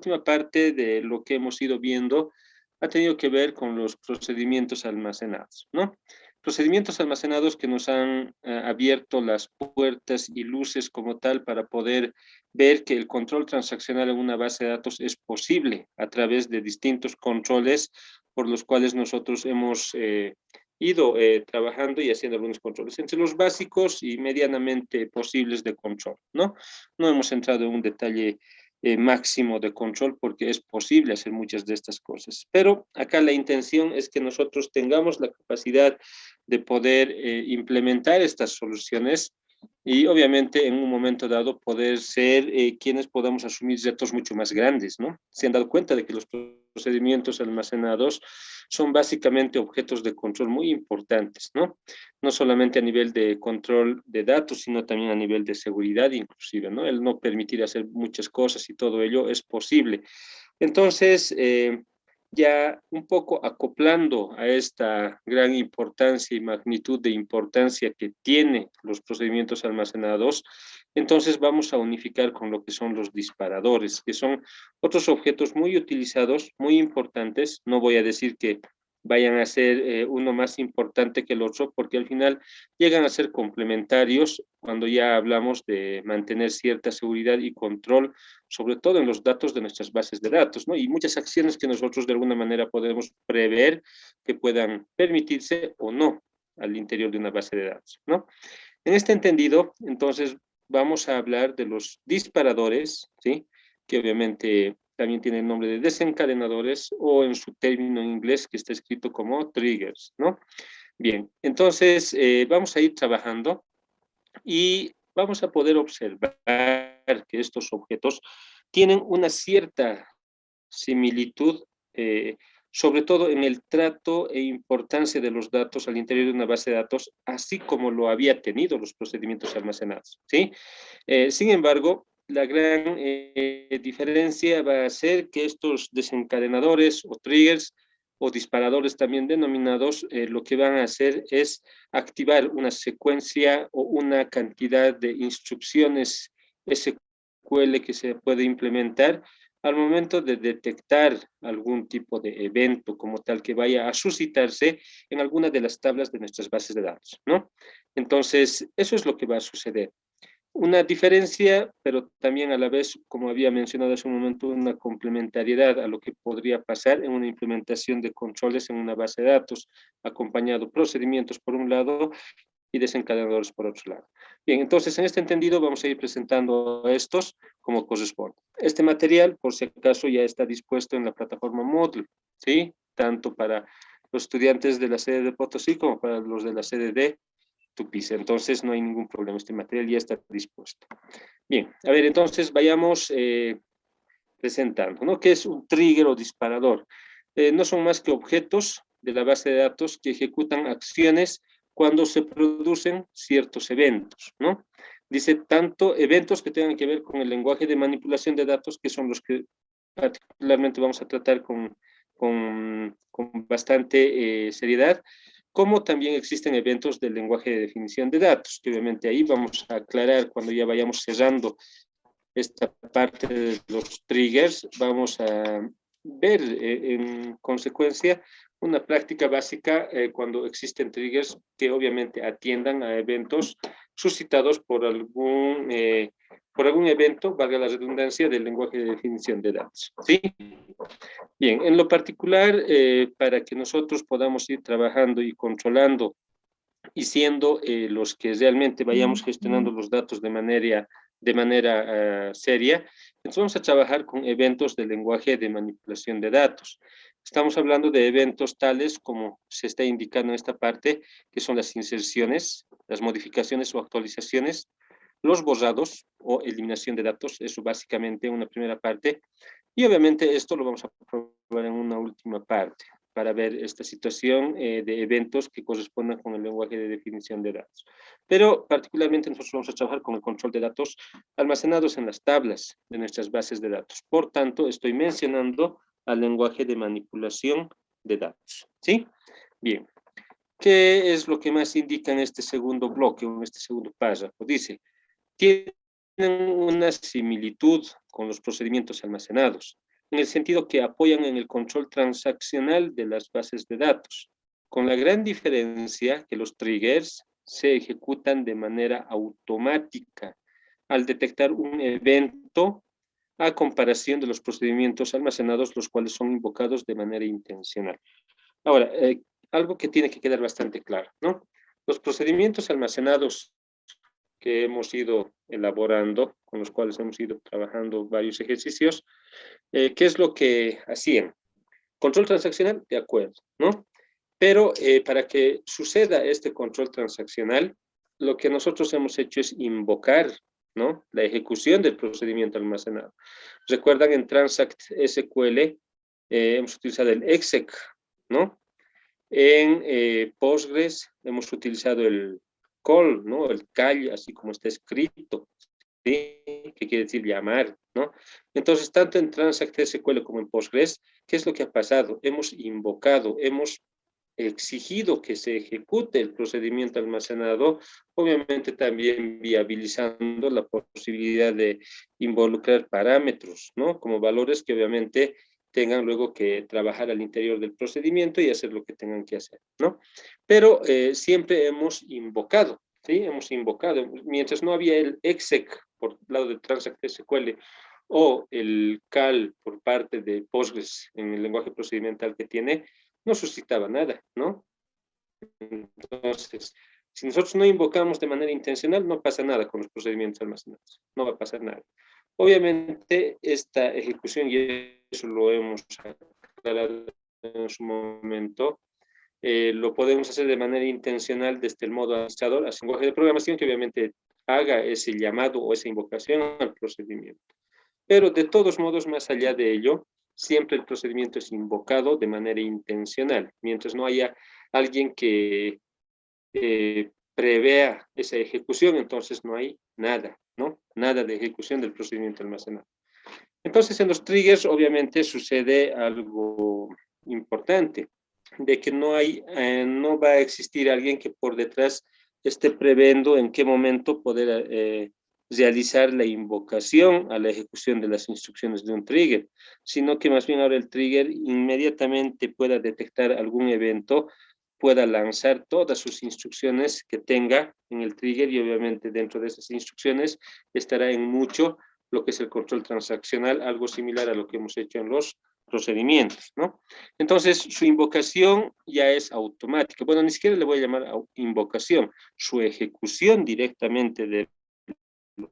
última parte de lo que hemos ido viendo ha tenido que ver con los procedimientos almacenados, ¿no? Procedimientos almacenados que nos han abierto las puertas y luces como tal para poder ver que el control transaccional en una base de datos es posible a través de distintos controles por los cuales nosotros hemos ido trabajando y haciendo algunos controles, entre los básicos y medianamente posibles de control, ¿no? No hemos entrado en un detalle máximo de control porque es posible hacer muchas de estas cosas. Pero acá la intención es que nosotros tengamos la capacidad de poder implementar estas soluciones y obviamente en un momento dado poder ser quienes podamos asumir retos mucho más grandes, ¿no? Se han dado cuenta de que los procedimientos almacenados son básicamente objetos de control muy importantes, ¿no? No solamente a nivel de control de datos, sino también a nivel de seguridad inclusive, ¿no? El no permitir hacer muchas cosas y todo ello es posible. Entonces, ya un poco acoplando a esta gran importancia y magnitud de importancia que tiene los procedimientos almacenados, entonces vamos a unificar con lo que son los disparadores, que son otros objetos muy utilizados, muy importantes. No voy a decir que vayan a ser uno más importante que el otro, porque al final llegan a ser complementarios cuando ya hablamos de mantener cierta seguridad y control, sobre todo en los datos de nuestras bases de datos, ¿no? Y muchas acciones que nosotros de alguna manera podemos prever que puedan permitirse o no al interior de una base de datos, ¿no? En este entendido, entonces, vamos a hablar de los disparadores, ¿sí? Que obviamente también tiene el nombre de desencadenadores o en su término en inglés que está escrito como triggers, ¿no? Bien, entonces vamos a ir trabajando y vamos a poder observar que estos objetos tienen una cierta similitud, sobre todo en el trato e importancia de los datos al interior de una base de datos, así como lo había tenido los procedimientos almacenados, ¿sí? Sin embargo, la gran diferencia va a ser que estos desencadenadores o triggers o disparadores también denominados, lo que van a hacer es activar una secuencia o una cantidad de instrucciones SQL que se puede implementar al momento de detectar algún tipo de evento como tal que vaya a suscitarse en alguna de las tablas de nuestras bases de datos, ¿no? Entonces, eso es lo que va a suceder. Una diferencia, pero también a la vez, como había mencionado hace un momento, una complementariedad a lo que podría pasar en una implementación de controles en una base de datos, acompañado procedimientos por un lado y desencadenadores por otro lado. Bien, entonces en este entendido vamos a ir presentando estos como corresponde. Este material, por si acaso, ya está dispuesto en la plataforma Moodle, ¿sí? Tanto para los estudiantes de la sede de Potosí como para los de la sede de Tupiza. Entonces no hay ningún problema, este material ya está dispuesto. Bien, a ver, entonces vayamos presentando, ¿no? ¿Qué es un trigger o disparador? No son más que objetos de la base de datos que ejecutan acciones cuando se producen ciertos eventos, ¿no? Dice tanto eventos que tengan que ver con el lenguaje de manipulación de datos, que son los que particularmente vamos a tratar con bastante seriedad, como también existen eventos del lenguaje de definición de datos, que obviamente ahí vamos a aclarar cuando ya vayamos cerrando esta parte de los triggers, vamos a ver en consecuencia una práctica básica cuando existen triggers que obviamente atiendan a eventos suscitados por algún evento, valga la redundancia, del lenguaje de definición de datos. ¿Sí? Bien, en lo particular, para que nosotros podamos ir trabajando y controlando y siendo los que realmente vayamos gestionando los datos de manera seria, entonces vamos a trabajar con eventos de lenguaje de manipulación de datos. Estamos hablando de eventos tales como se está indicando en esta parte, que son las inserciones, las modificaciones o actualizaciones, los borrados o eliminación de datos, eso básicamente una primera parte, y obviamente esto lo vamos a probar en una última parte para ver esta situación de eventos que correspondan con el lenguaje de definición de datos. Pero particularmente nosotros vamos a trabajar con el control de datos almacenados en las tablas de nuestras bases de datos. Por tanto, estoy mencionando al lenguaje de manipulación de datos. ¿Sí? Bien. ¿Qué es lo que más indica en este segundo bloque o en este segundo párrafo? Dice, tienen una similitud con los procedimientos almacenados. en el sentido que apoyan en el control transaccional de las bases de datos, con la gran diferencia que los triggers se ejecutan de manera automática al detectar un evento a comparación de los procedimientos almacenados, los cuales son invocados de manera intencional. Ahora, algo que tiene que quedar bastante claro, ¿no? Los procedimientos almacenados que hemos ido elaborando, con los cuales hemos ido trabajando varios ejercicios, ¿qué es lo que hacían? Control transaccional, de acuerdo, ¿no? Pero para que suceda este control transaccional, lo que nosotros hemos hecho es invocar, ¿no?, la ejecución del procedimiento almacenado. Recuerdan, en Transact SQL hemos utilizado el exec, ¿no? En Postgres hemos utilizado el call, ¿no? El call, así como está escrito, ¿sí? Que quiere decir llamar, ¿no? Entonces, tanto en Transact SQL como en Postgres, ¿qué es lo que ha pasado? Hemos invocado, hemos exigido que se ejecute el procedimiento almacenado, obviamente también viabilizando la posibilidad de involucrar parámetros, ¿no? Como valores que obviamente tengan luego que trabajar al interior del procedimiento y hacer lo que tengan que hacer, ¿no? Pero siempre hemos invocado, ¿sí? Hemos invocado, mientras no había el exec por lado de Transact SQL o el cal por parte de Postgres en el lenguaje procedimental que tiene, no suscitaba nada, ¿no? Entonces, si nosotros no invocamos de manera intencional, no pasa nada con los procedimientos almacenados, no va a pasar nada. Obviamente, esta ejecución, y eso lo hemos aclarado en su momento, lo podemos hacer de manera intencional desde el modo administrador a lenguaje de programación que obviamente haga ese llamado o esa invocación al procedimiento. Pero de todos modos, más allá de ello, siempre el procedimiento es invocado de manera intencional, mientras no haya alguien que prevea esa ejecución, entonces no hay nada, ¿no? Nada de ejecución del procedimiento almacenado. Entonces, en los triggers, obviamente, sucede algo importante, de que no va a existir alguien que por detrás esté previendo en qué momento poder realizar la invocación a la ejecución de las instrucciones de un trigger, sino que más bien ahora el trigger inmediatamente pueda detectar algún evento, pueda lanzar todas sus instrucciones que tenga en el trigger y obviamente dentro de esas instrucciones estará en mucho lo que es el control transaccional, algo similar a lo que hemos hecho en los procedimientos, ¿no? Entonces, su invocación ya es automática. Bueno, ni siquiera le voy a llamar invocación, su ejecución directamente de los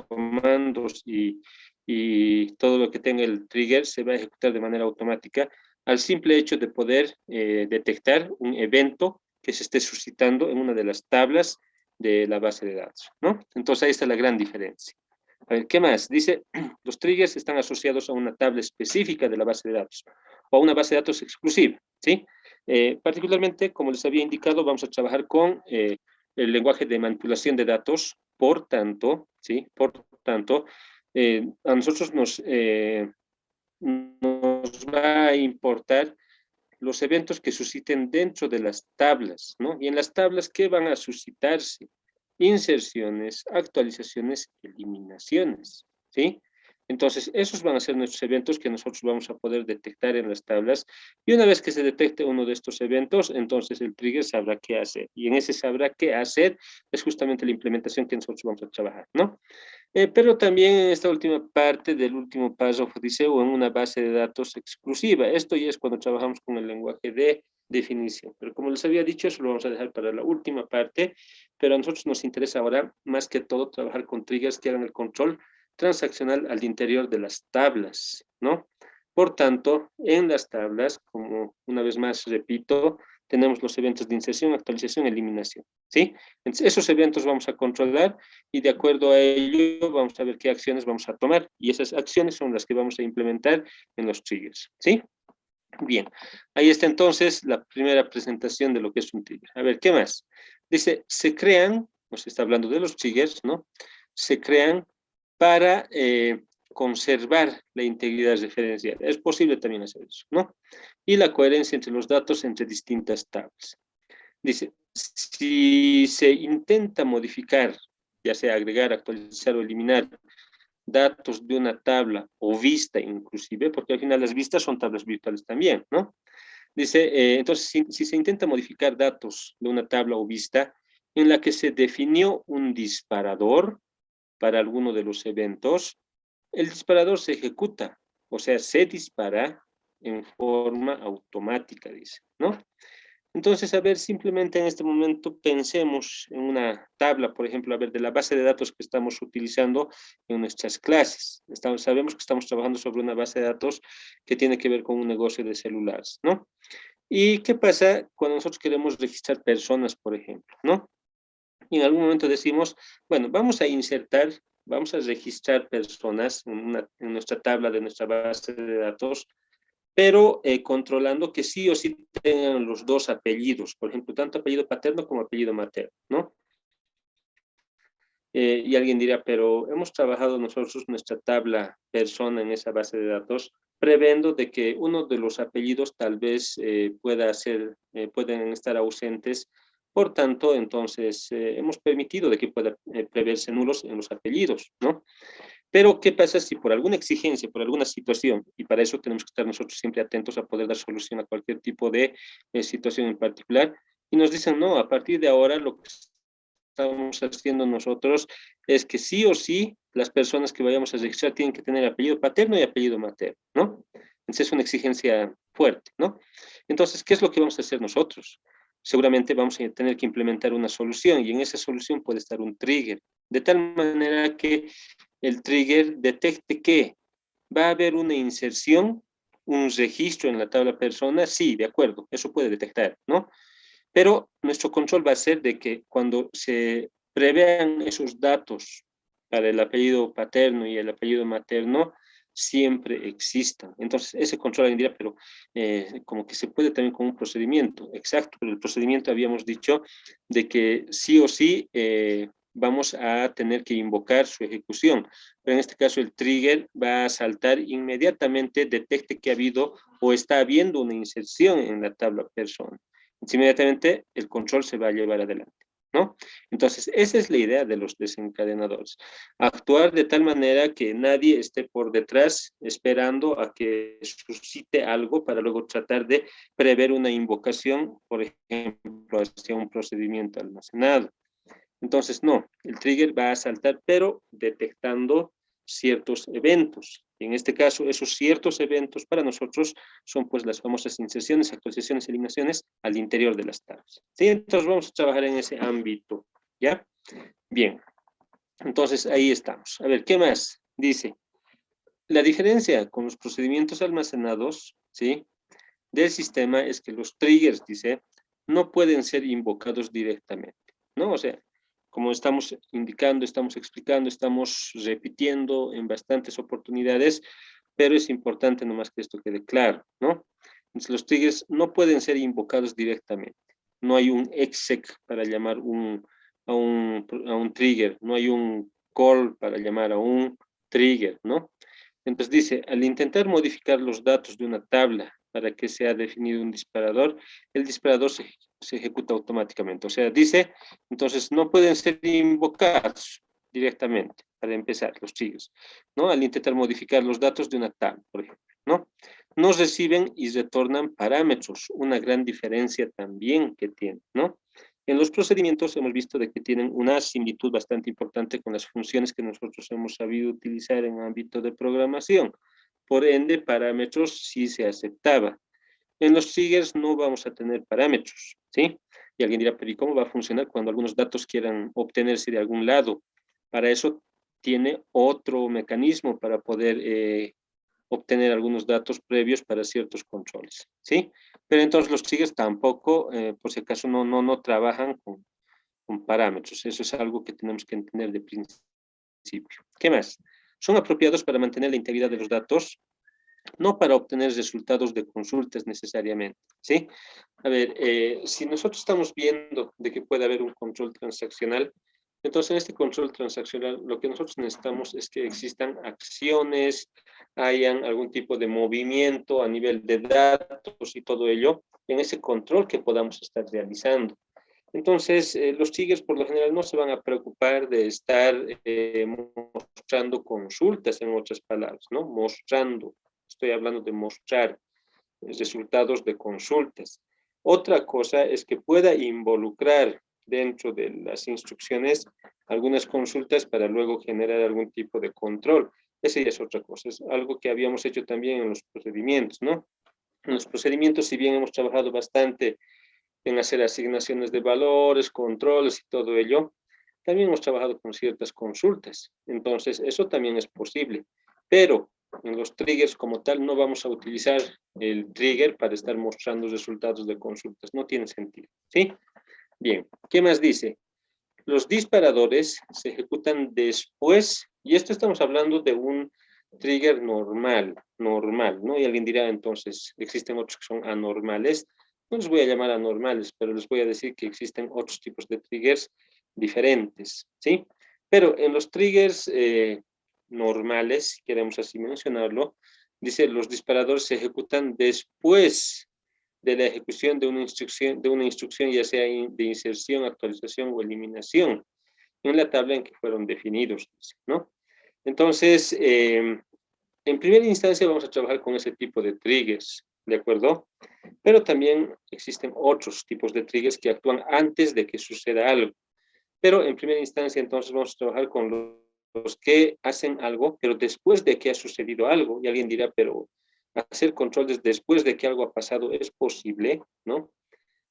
comandos y todo lo que tenga el trigger se va a ejecutar de manera automática al simple hecho de poder detectar un evento que se esté suscitando en una de las tablas de la base de datos, ¿no? Entonces, ahí está la gran diferencia. A ver, ¿qué más? Dice, los triggers están asociados a una tabla específica de la base de datos o a una base de datos exclusiva, ¿sí? Particularmente, como les había indicado, vamos a trabajar con el lenguaje de manipulación de datos, por tanto, ¿sí? Por tanto, a nosotros nos va a importar los eventos que susciten dentro de las tablas, ¿no? Y en las tablas, ¿qué van a suscitarse? Inserciones, actualizaciones, eliminaciones, ¿sí? Entonces, esos van a ser nuestros eventos que nosotros vamos a poder detectar en las tablas. Y una vez que se detecte uno de estos eventos, entonces el trigger sabrá qué hacer. Y en ese sabrá qué hacer es justamente la implementación que nosotros vamos a trabajar, ¿no? Pero también en esta última parte del último paso dice o en una base de datos exclusiva. Esto ya es cuando trabajamos con el lenguaje de definición. Pero como les había dicho, eso lo vamos a dejar para la última parte. Pero a nosotros nos interesa ahora más que todo trabajar con triggers que hagan el control transaccional al interior de las tablas, ¿no? Por tanto, en las tablas, como una vez más repito, tenemos los eventos de inserción, actualización, eliminación, ¿sí? Entonces, esos eventos vamos a controlar y de acuerdo a ello vamos a ver qué acciones vamos a tomar y esas acciones son las que vamos a implementar en los triggers, ¿sí? Bien, ahí está entonces la primera presentación de lo que es un trigger. A ver, ¿qué más? Dice, se crean, nos está hablando de los triggers, ¿no? Se crean para conservar la integridad referencial. Es posible también hacer eso, ¿no? Y la coherencia entre los datos entre distintas tablas. Dice, si se intenta modificar, ya sea agregar, actualizar o eliminar datos de una tabla o vista inclusive, porque al final las vistas son tablas virtuales también, ¿no? Dice, entonces, si se intenta modificar datos de una tabla o vista en la que se definió un disparador para alguno de los eventos, el disparador se ejecuta, o sea, se dispara en forma automática, dice, ¿no? Entonces, a ver, simplemente en este momento pensemos en una tabla, por ejemplo, a ver, de la base de datos que estamos utilizando en nuestras clases. Sabemos que estamos trabajando sobre una base de datos que tiene que ver con un negocio de celulares, ¿no? ¿Y qué pasa cuando nosotros queremos registrar personas, por ejemplo, ¿no? Y en algún momento decimos, bueno, vamos a insertar, vamos a registrar personas en nuestra tabla de nuestra base de datos, pero controlando que sí o sí tengan los dos apellidos, por ejemplo, tanto apellido paterno como apellido materno, ¿no? Y alguien dirá, pero hemos trabajado nosotros nuestra tabla persona en esa base de datos, previendo de que uno de los apellidos tal vez pueden estar ausentes. Por tanto, entonces, hemos permitido de que pueda preverse nulos en los apellidos, ¿no? Pero, ¿qué pasa si por alguna exigencia, por alguna situación, y para eso tenemos que estar nosotros siempre atentos a poder dar solución a cualquier tipo de situación en particular, y nos dicen, no, a partir de ahora lo que estamos haciendo nosotros es que sí o sí las personas que vayamos a registrar tienen que tener apellido paterno y apellido materno, ¿no? Entonces es una exigencia fuerte, ¿no? Entonces, ¿qué es lo que vamos a hacer nosotros? Seguramente vamos a tener que implementar una solución y en esa solución puede estar un trigger, de tal manera que el trigger detecte que va a haber una inserción, un registro en la tabla persona, sí, de acuerdo, eso puede detectar, ¿no? Pero nuestro control va a ser de que cuando se prevean esos datos para el apellido paterno y el apellido materno, siempre existan. Entonces, ese control alguien dirá, pero como que se puede también con un procedimiento. Exacto, pero el procedimiento habíamos dicho de que sí o sí vamos a tener que invocar su ejecución. Pero en este caso el trigger va a saltar inmediatamente, detecte que ha habido o está habiendo una inserción en la tabla persona. Inmediatamente el control se va a llevar adelante, ¿no? Entonces, esa es la idea de los desencadenadores. Actuar de tal manera que nadie esté por detrás esperando a que suscite algo para luego tratar de prever una invocación, por ejemplo, hacia un procedimiento almacenado. Entonces, no, el trigger va a saltar, pero detectando ciertos eventos. En este caso, esos ciertos eventos para nosotros son pues las famosas inserciones, actualizaciones, eliminaciones al interior de las tablas. ¿Sí? Entonces vamos a trabajar en ese ámbito, ¿ya? Bien, entonces ahí estamos. A ver, ¿qué más? Dice, la diferencia con los procedimientos almacenados, ¿sí? Del sistema es que los triggers, dice, no pueden ser invocados directamente, ¿no? O sea, como estamos indicando, estamos explicando, estamos repitiendo en bastantes oportunidades, pero es importante nomás que esto quede claro, ¿no? Entonces, los triggers no pueden ser invocados directamente. No hay un exec para llamar a un trigger, no hay un call para llamar a un trigger, ¿no? Entonces dice, al intentar modificar los datos de una tabla para que sea definido un disparador, el disparador se ejecuta automáticamente. O sea, dice, entonces no pueden ser invocados directamente, para empezar, los triggers, ¿no? Al intentar modificar los datos de una tabla, por ejemplo, ¿no? No reciben y retornan parámetros, una gran diferencia también que tienen, ¿no? En los procedimientos hemos visto de que tienen una similitud bastante importante con las funciones que nosotros hemos sabido utilizar en ámbito de programación. Por ende, parámetros sí se aceptaba. En los triggers no vamos a tener parámetros, ¿sí? Y alguien dirá, pero ¿y cómo va a funcionar cuando algunos datos quieran obtenerse de algún lado? Para eso tiene otro mecanismo para poder obtener algunos datos previos para ciertos controles, ¿sí? Pero entonces los triggers tampoco, por si acaso, no trabajan con parámetros. Eso es algo que tenemos que entender de principio. ¿Qué más? Son apropiados para mantener la integridad de los datos, no para obtener resultados de consultas necesariamente, ¿sí? A ver, si nosotros estamos viendo de que puede haber un control transaccional, entonces en este control transaccional lo que nosotros necesitamos es que existan acciones, hayan algún tipo de movimiento a nivel de datos y todo ello en ese control que podamos estar realizando. Entonces, los triggers por lo general no se van a preocupar de estar mostrando consultas, en otras palabras, ¿no? Mostrando, estoy hablando de mostrar resultados de consultas. Otra cosa es que pueda involucrar dentro de las instrucciones algunas consultas para luego generar algún tipo de control. Esa ya es otra cosa, es algo que habíamos hecho también en los procedimientos, ¿no? En los procedimientos, si bien hemos trabajado bastante en hacer asignaciones de valores, controles y todo ello, también hemos trabajado con ciertas consultas. Entonces, eso también es posible. Pero en los triggers como tal no vamos a utilizar el trigger para estar mostrando resultados de consultas. No tiene sentido. ¿Sí? Bien. ¿Qué más dice? Los disparadores se ejecutan después, y esto estamos hablando de un trigger normal, ¿no? Y alguien dirá, entonces, existen otros que son anormales. No los voy a llamar anormales, pero les voy a decir que existen otros tipos de triggers diferentes, ¿sí? Pero en los triggers normales, si queremos así mencionarlo, dice, los disparadores se ejecutan después de la ejecución de una instrucción ya sea de inserción, actualización o eliminación en la tabla en que fueron definidos, ¿no? Entonces, en primera instancia vamos a trabajar con ese tipo de triggers, ¿de acuerdo? Pero también existen otros tipos de triggers que actúan antes de que suceda algo. Pero en primera instancia entonces vamos a trabajar con los que hacen algo, pero después de que ha sucedido algo. Y alguien dirá, pero hacer controles después de que algo ha pasado es posible, ¿no?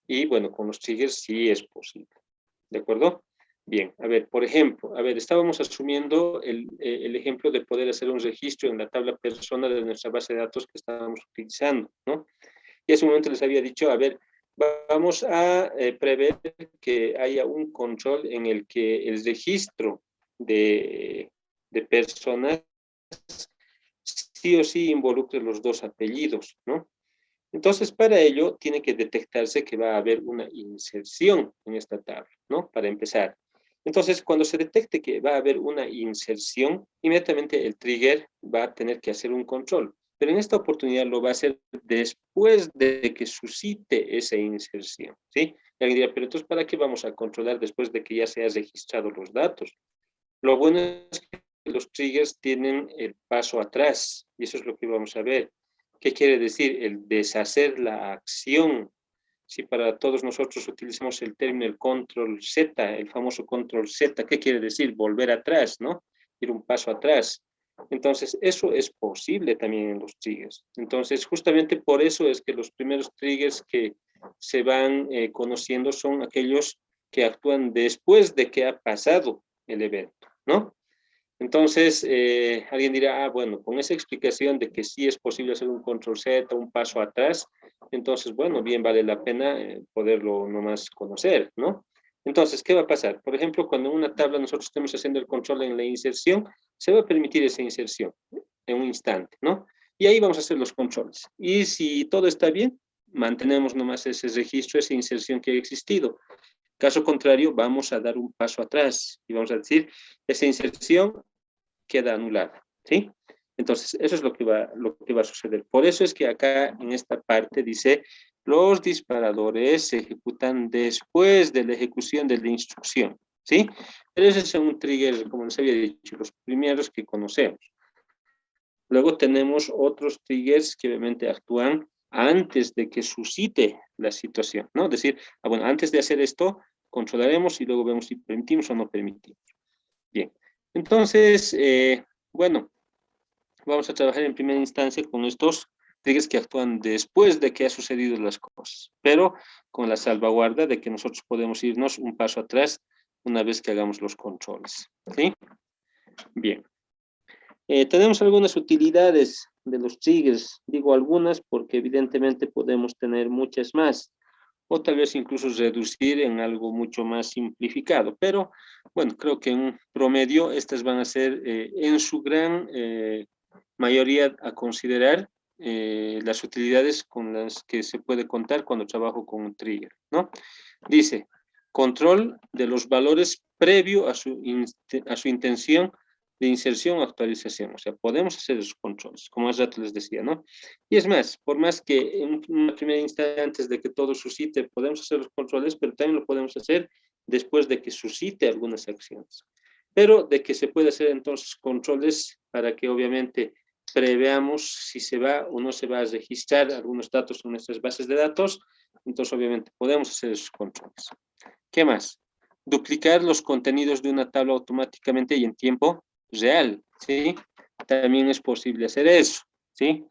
Y bueno, con los triggers sí es posible. ¿De acuerdo? Bien, a ver, por ejemplo, a ver, estábamos asumiendo el ejemplo de poder hacer un registro en la tabla persona de nuestra base de datos que estábamos utilizando, ¿no? Y en ese momento les había dicho, a ver, vamos a prever que haya un control en el que el registro de personas sí o sí involucre los dos apellidos, ¿no? Entonces, para ello, tiene que detectarse que va a haber una inserción en esta tabla, ¿no? Para empezar. Entonces, cuando se detecte que va a haber una inserción, inmediatamente el trigger va a tener que hacer un control. Pero en esta oportunidad lo va a hacer después de que suscite esa inserción, ¿sí? Y alguien dirá, pero entonces, ¿para qué vamos a controlar después de que ya se han registrado los datos? Lo bueno es que los triggers tienen el paso atrás, y eso es lo que vamos a ver. ¿Qué quiere decir? El deshacer la acción. Si para todos nosotros utilizamos el término el control Z, el famoso control Z, ¿qué quiere decir? Volver atrás, ¿no? Ir un paso atrás. Entonces, eso es posible también en los triggers. Entonces, justamente por eso es que los primeros triggers que se van conociendo son aquellos que actúan después de que ha pasado el evento, ¿no? Entonces, alguien dirá, ah, bueno, con esa explicación de que sí es posible hacer un control Z, un paso atrás, entonces, bueno, bien vale la pena poderlo nomás conocer, ¿no? Entonces, ¿qué va a pasar? Por ejemplo, cuando en una tabla nosotros estemos haciendo el control en la inserción, se va a permitir esa inserción en un instante, ¿no? Y ahí vamos a hacer los controles. Y si todo está bien, mantenemos nomás ese registro, esa inserción que ha existido. Caso contrario, vamos a dar un paso atrás y vamos a decir, esa inserción queda anulada, ¿sí? Entonces, eso es lo que va a suceder. Por eso es que acá en esta parte dice, los disparadores se ejecutan después de la ejecución de la instrucción, ¿sí? Pero ese es un trigger, como les había dicho, los primeros que conocemos. Luego tenemos otros triggers que obviamente actúan antes de que suscite la situación, ¿no? Es decir, bueno, antes de hacer esto, controlaremos y luego vemos si permitimos o no permitimos. Bien, entonces, bueno, vamos a trabajar en primera instancia con estos triggers que actúan después de que ha sucedido las cosas, pero con la salvaguarda de que nosotros podemos irnos un paso atrás una vez que hagamos los controles, ¿sí? Bien. Tenemos algunas utilidades de los triggers, digo algunas porque evidentemente podemos tener muchas más, o tal vez incluso reducir en algo mucho más simplificado, pero bueno, creo que en promedio estas van a ser en su gran mayoría a considerar las utilidades con las que se puede contar cuando trabajo con un trigger, ¿no? Dice, control de los valores previo a su intención de inserción o actualización. O sea, podemos hacer esos controles, como hace rato les decía, ¿no? Y es más, por más que en una primera instancia, antes de que todo suscite, podemos hacer los controles, pero también lo podemos hacer después de que suscite algunas acciones. Pero de que se puede hacer entonces controles para que obviamente preveamos si se va o no se va a registrar algunos datos en nuestras bases de datos, entonces obviamente podemos hacer esos controles. ¿Qué más? Duplicar los contenidos de una tabla automáticamente y en tiempo real, ¿sí? También es posible hacer eso, ¿sí?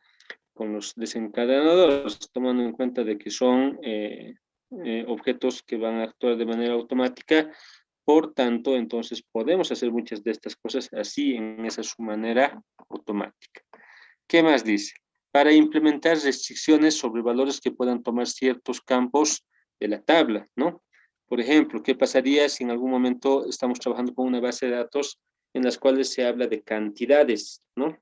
Con los desencadenadores, tomando en cuenta de que son objetos que van a actuar de manera automática. Por tanto, entonces podemos hacer muchas de estas cosas así, en esa su manera automática. ¿Qué más dice? Para implementar restricciones sobre valores que puedan tomar ciertos campos de la tabla, ¿no? Por ejemplo, ¿qué pasaría si en algún momento estamos trabajando con una base de datos en las cuales se habla de cantidades, ¿no?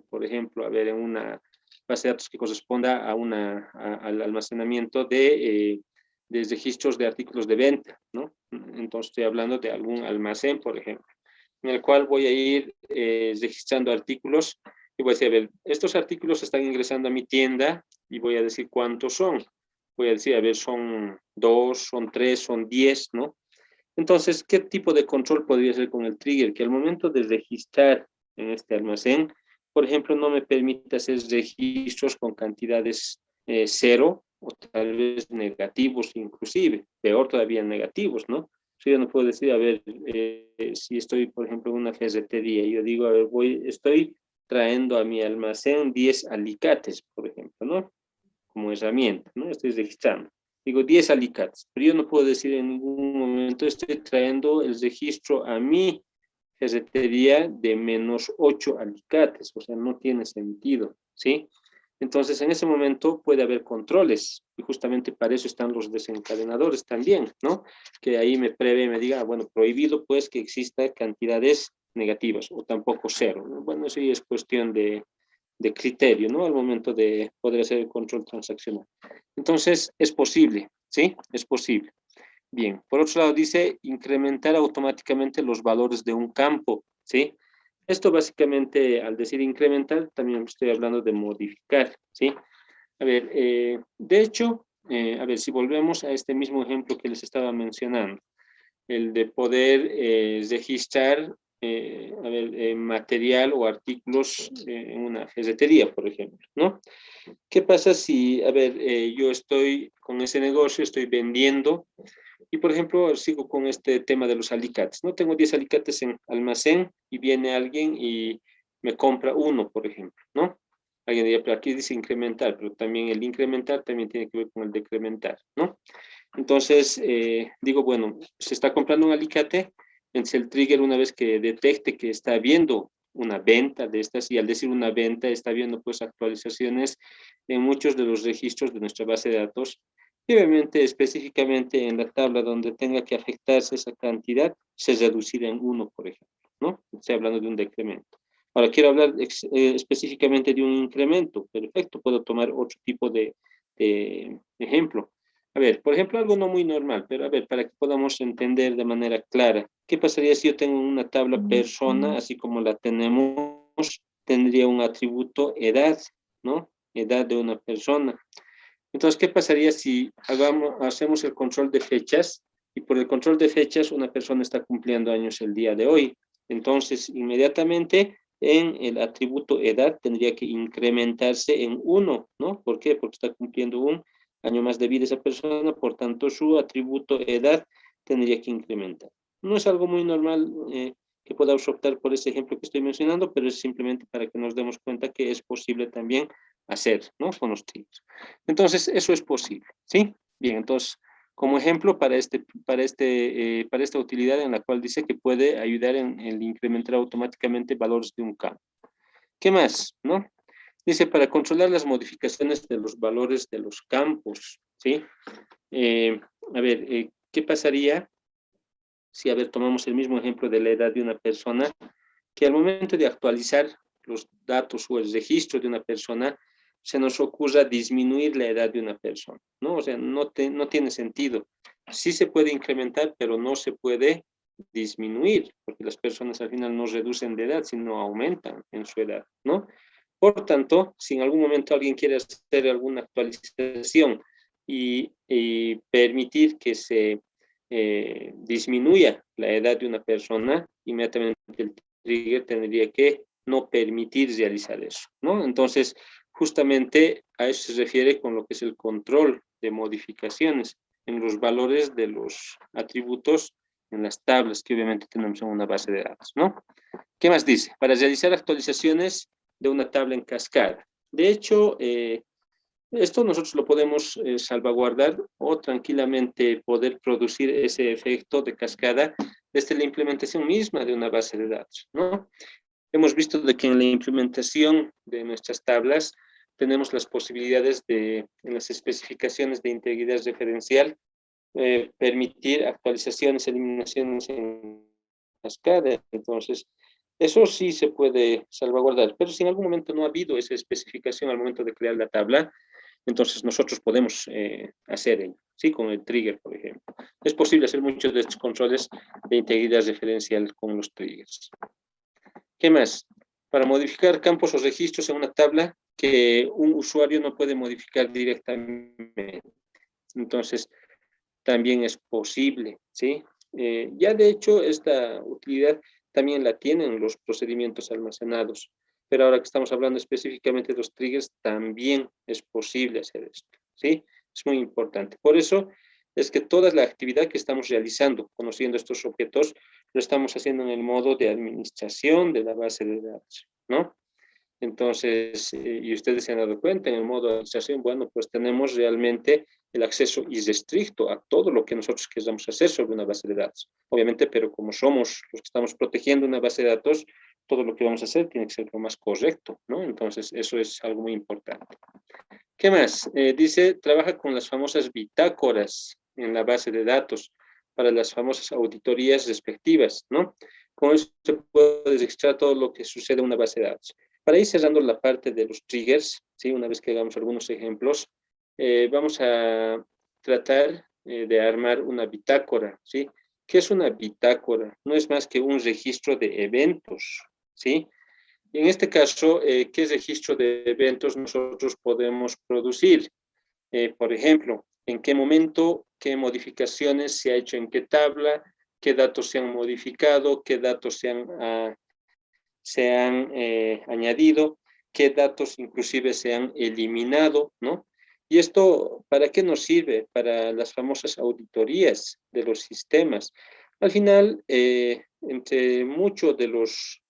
Por ejemplo, a ver, en una base de datos que corresponda al almacenamiento de registros de artículos de venta, ¿no? Entonces estoy hablando de algún almacén, por ejemplo, en el cual voy a ir registrando artículos y voy a decir, a ver, estos artículos están ingresando a mi tienda y voy a decir cuántos son. Voy a decir, a ver, son 2, son 3, son 10, ¿no? Entonces, ¿qué tipo de control podría ser con el trigger? Que al momento de registrar en este almacén, por ejemplo, no me permite hacer registros con cantidades 0 o tal vez negativos inclusive, peor todavía negativos, ¿no? So, yo no puedo decir, a ver, si estoy, por ejemplo, en una ferretería, yo digo, a ver, estoy trayendo a mi almacén 10 alicates, por ejemplo, ¿no? Como herramienta, ¿no? Estoy registrando. Digo 10 alicates, pero yo no puedo decir en ningún momento estoy trayendo el registro a mi ferretería de menos 8 alicates, o sea, no tiene sentido, ¿sí? Entonces, en ese momento puede haber controles, y justamente para eso están los desencadenadores también, ¿no? Que ahí me prevé, me diga, bueno, prohibido pues que exista cantidades negativas, o tampoco cero, ¿no? Bueno, eso ya es cuestión de criterio, ¿no? Al momento de poder hacer el control transaccional. Entonces, es posible, ¿sí? Es posible. Bien, por otro lado dice incrementar automáticamente los valores de un campo, ¿sí? Esto básicamente, al decir incrementar, también estoy hablando de modificar, ¿sí? A ver, de hecho, a ver, si volvemos a este mismo ejemplo que les estaba mencionando, el de poder registrar a ver, material o artículos en una ferretería, por ejemplo, ¿no? ¿Qué pasa si, a ver, yo estoy con ese negocio, estoy vendiendo y, por ejemplo, sigo con este tema de los alicates, ¿no? Tengo 10 alicates en almacén y viene alguien y me compra uno, por ejemplo, ¿no? Alguien diría, pero aquí dice incrementar, pero también el incrementar también tiene que ver con el decrementar, ¿no? Entonces, digo, bueno, se está comprando un alicate, entonces el trigger una vez que detecte que está viendo una venta de estas, y al decir una venta está viendo pues actualizaciones en muchos de los registros de nuestra base de datos, y obviamente específicamente en la tabla donde tenga que afectarse esa cantidad, se reducirá en 1, por ejemplo, ¿no? Estoy hablando de un decremento. Ahora quiero hablar específicamente de un incremento, perfecto, puedo tomar otro tipo de ejemplo. A ver, por ejemplo, algo no muy normal, pero a ver, para que podamos entender de manera clara, ¿qué pasaría si yo tengo una tabla persona, así como la tenemos, tendría un atributo edad, ¿no? Edad de una persona. Entonces, ¿qué pasaría si hacemos el control de fechas y por el control de fechas una persona está cumpliendo años el día de hoy? Entonces, inmediatamente en el atributo edad tendría que incrementarse en 1, ¿no? ¿Por qué? Porque está cumpliendo un año más de vida esa persona, por tanto su atributo edad tendría que incrementar. No es algo muy normal que podamos optar por ese ejemplo que estoy mencionando, pero es simplemente para que nos demos cuenta que es posible también hacer, ¿no? Con los triggers. Entonces, eso es posible, ¿sí? Bien, entonces, como ejemplo para esta utilidad en la cual dice que puede ayudar en el incrementar automáticamente valores de un campo. ¿Qué más, no? Dice, para controlar las modificaciones de los valores de los campos, ¿sí? A ver, ¿qué pasaría si, a ver, tomamos el mismo ejemplo de la edad de una persona, que al momento de actualizar los datos o el registro de una persona, se nos ocurra disminuir la edad de una persona, ¿no? O sea, no tiene sentido. Sí se puede incrementar, pero no se puede disminuir, porque las personas al final no reducen de edad, sino aumentan en su edad, ¿no? Por tanto, si en algún momento alguien quiere hacer alguna actualización y permitir que se disminuya la edad de una persona, inmediatamente el trigger tendría que no permitir realizar eso, ¿no? Entonces, justamente a eso se refiere con lo que es el control de modificaciones en los valores de los atributos en las tablas que obviamente tenemos en una base de datos, ¿no? ¿Qué más dice? Para realizar actualizaciones de una tabla en cascada. De hecho, esto nosotros lo podemos salvaguardar o tranquilamente poder producir ese efecto de cascada desde la implementación misma de una base de datos, ¿no? Hemos visto de que en la implementación de nuestras tablas tenemos las posibilidades de, en las especificaciones de integridad referencial, permitir actualizaciones, eliminaciones en cascada. Entonces, eso sí se puede salvaguardar, pero si en algún momento no ha habido esa especificación al momento de crear la tabla, entonces nosotros podemos hacer ello, ¿sí? Con el trigger, por ejemplo. Es posible hacer muchos de estos controles de integridad referencial con los triggers. ¿Qué más? Para modificar campos o registros en una tabla que un usuario no puede modificar directamente. Entonces, también es posible, ¿sí? Ya de hecho, esta utilidad también la tienen los procedimientos almacenados, pero ahora que estamos hablando específicamente de los triggers, también es posible hacer esto, ¿sí? Es muy importante. Por eso es que toda la actividad que estamos realizando, conociendo estos objetos, lo estamos haciendo en el modo de administración de la base de datos, ¿no? Entonces, y ustedes se han dado cuenta, en el modo de administración, bueno, pues tenemos realmente el acceso irrestricto a todo lo que nosotros queramos hacer sobre una base de datos. Obviamente, pero como somos los que estamos protegiendo una base de datos, todo lo que vamos a hacer tiene que ser lo más correcto, ¿no? Entonces, eso es algo muy importante. ¿Qué más? Dice, trabaja con las famosas bitácoras en la base de datos para las famosas auditorías respectivas, ¿no? Con eso se puede registrar todo lo que sucede en una base de datos. Para ir cerrando la parte de los triggers, ¿sí? Una vez que hagamos algunos ejemplos, vamos a tratar de armar una bitácora, ¿sí? ¿Qué es una bitácora? No es más que un registro de eventos, ¿sí? Y en este caso, ¿qué registro de eventos nosotros podemos producir? Por ejemplo, ¿en qué momento, qué modificaciones se ha hecho en qué tabla, qué datos se han modificado, qué datos se han añadido, qué datos inclusive se han eliminado, ¿no? Y esto, ¿para qué nos sirve? Para las famosas auditorías de los sistemas. Al final, entre muchos de los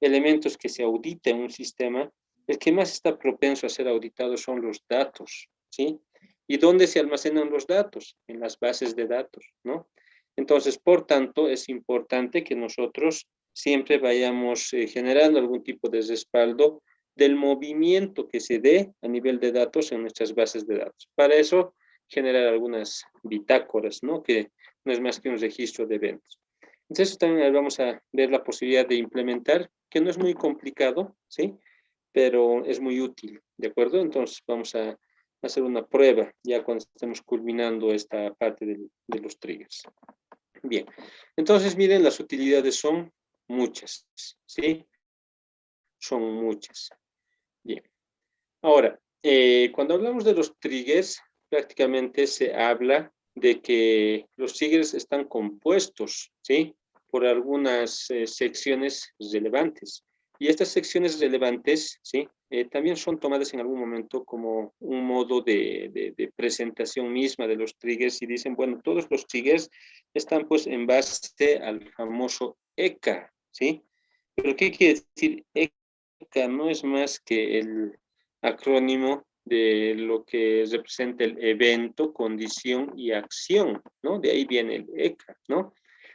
elementos que se audita en un sistema, el que más está propenso a ser auditado son los datos, ¿sí? ¿Y dónde se almacenan los datos? En las bases de datos, ¿no? Entonces, por tanto, es importante que nosotros siempre vayamos generando algún tipo de respaldo del movimiento que se dé a nivel de datos en nuestras bases de datos. Para eso, generar algunas bitácoras, ¿no? Que no es más que un registro de eventos. Entonces, eso también vamos a ver la posibilidad de implementar, que no es muy complicado, ¿sí? Pero es muy útil, ¿de acuerdo? Entonces, vamos a hacer una prueba ya cuando estemos culminando esta parte de los triggers. Bien, entonces miren, las utilidades son muchas, ¿sí? Son muchas. Bien. Ahora, cuando hablamos de los triggers, prácticamente se habla de que los triggers están compuestos, ¿sí? Por algunas secciones relevantes. Y estas secciones relevantes, ¿sí? También son tomadas en algún momento como un modo de presentación misma de los triggers y dicen, bueno, todos los triggers están pues en base al famoso ECA, ¿sí? ¿Pero qué quiere decir ECA? No es más que el acrónimo de lo que representa el evento, condición y acción, ¿no? De ahí viene el ECA, ¿no?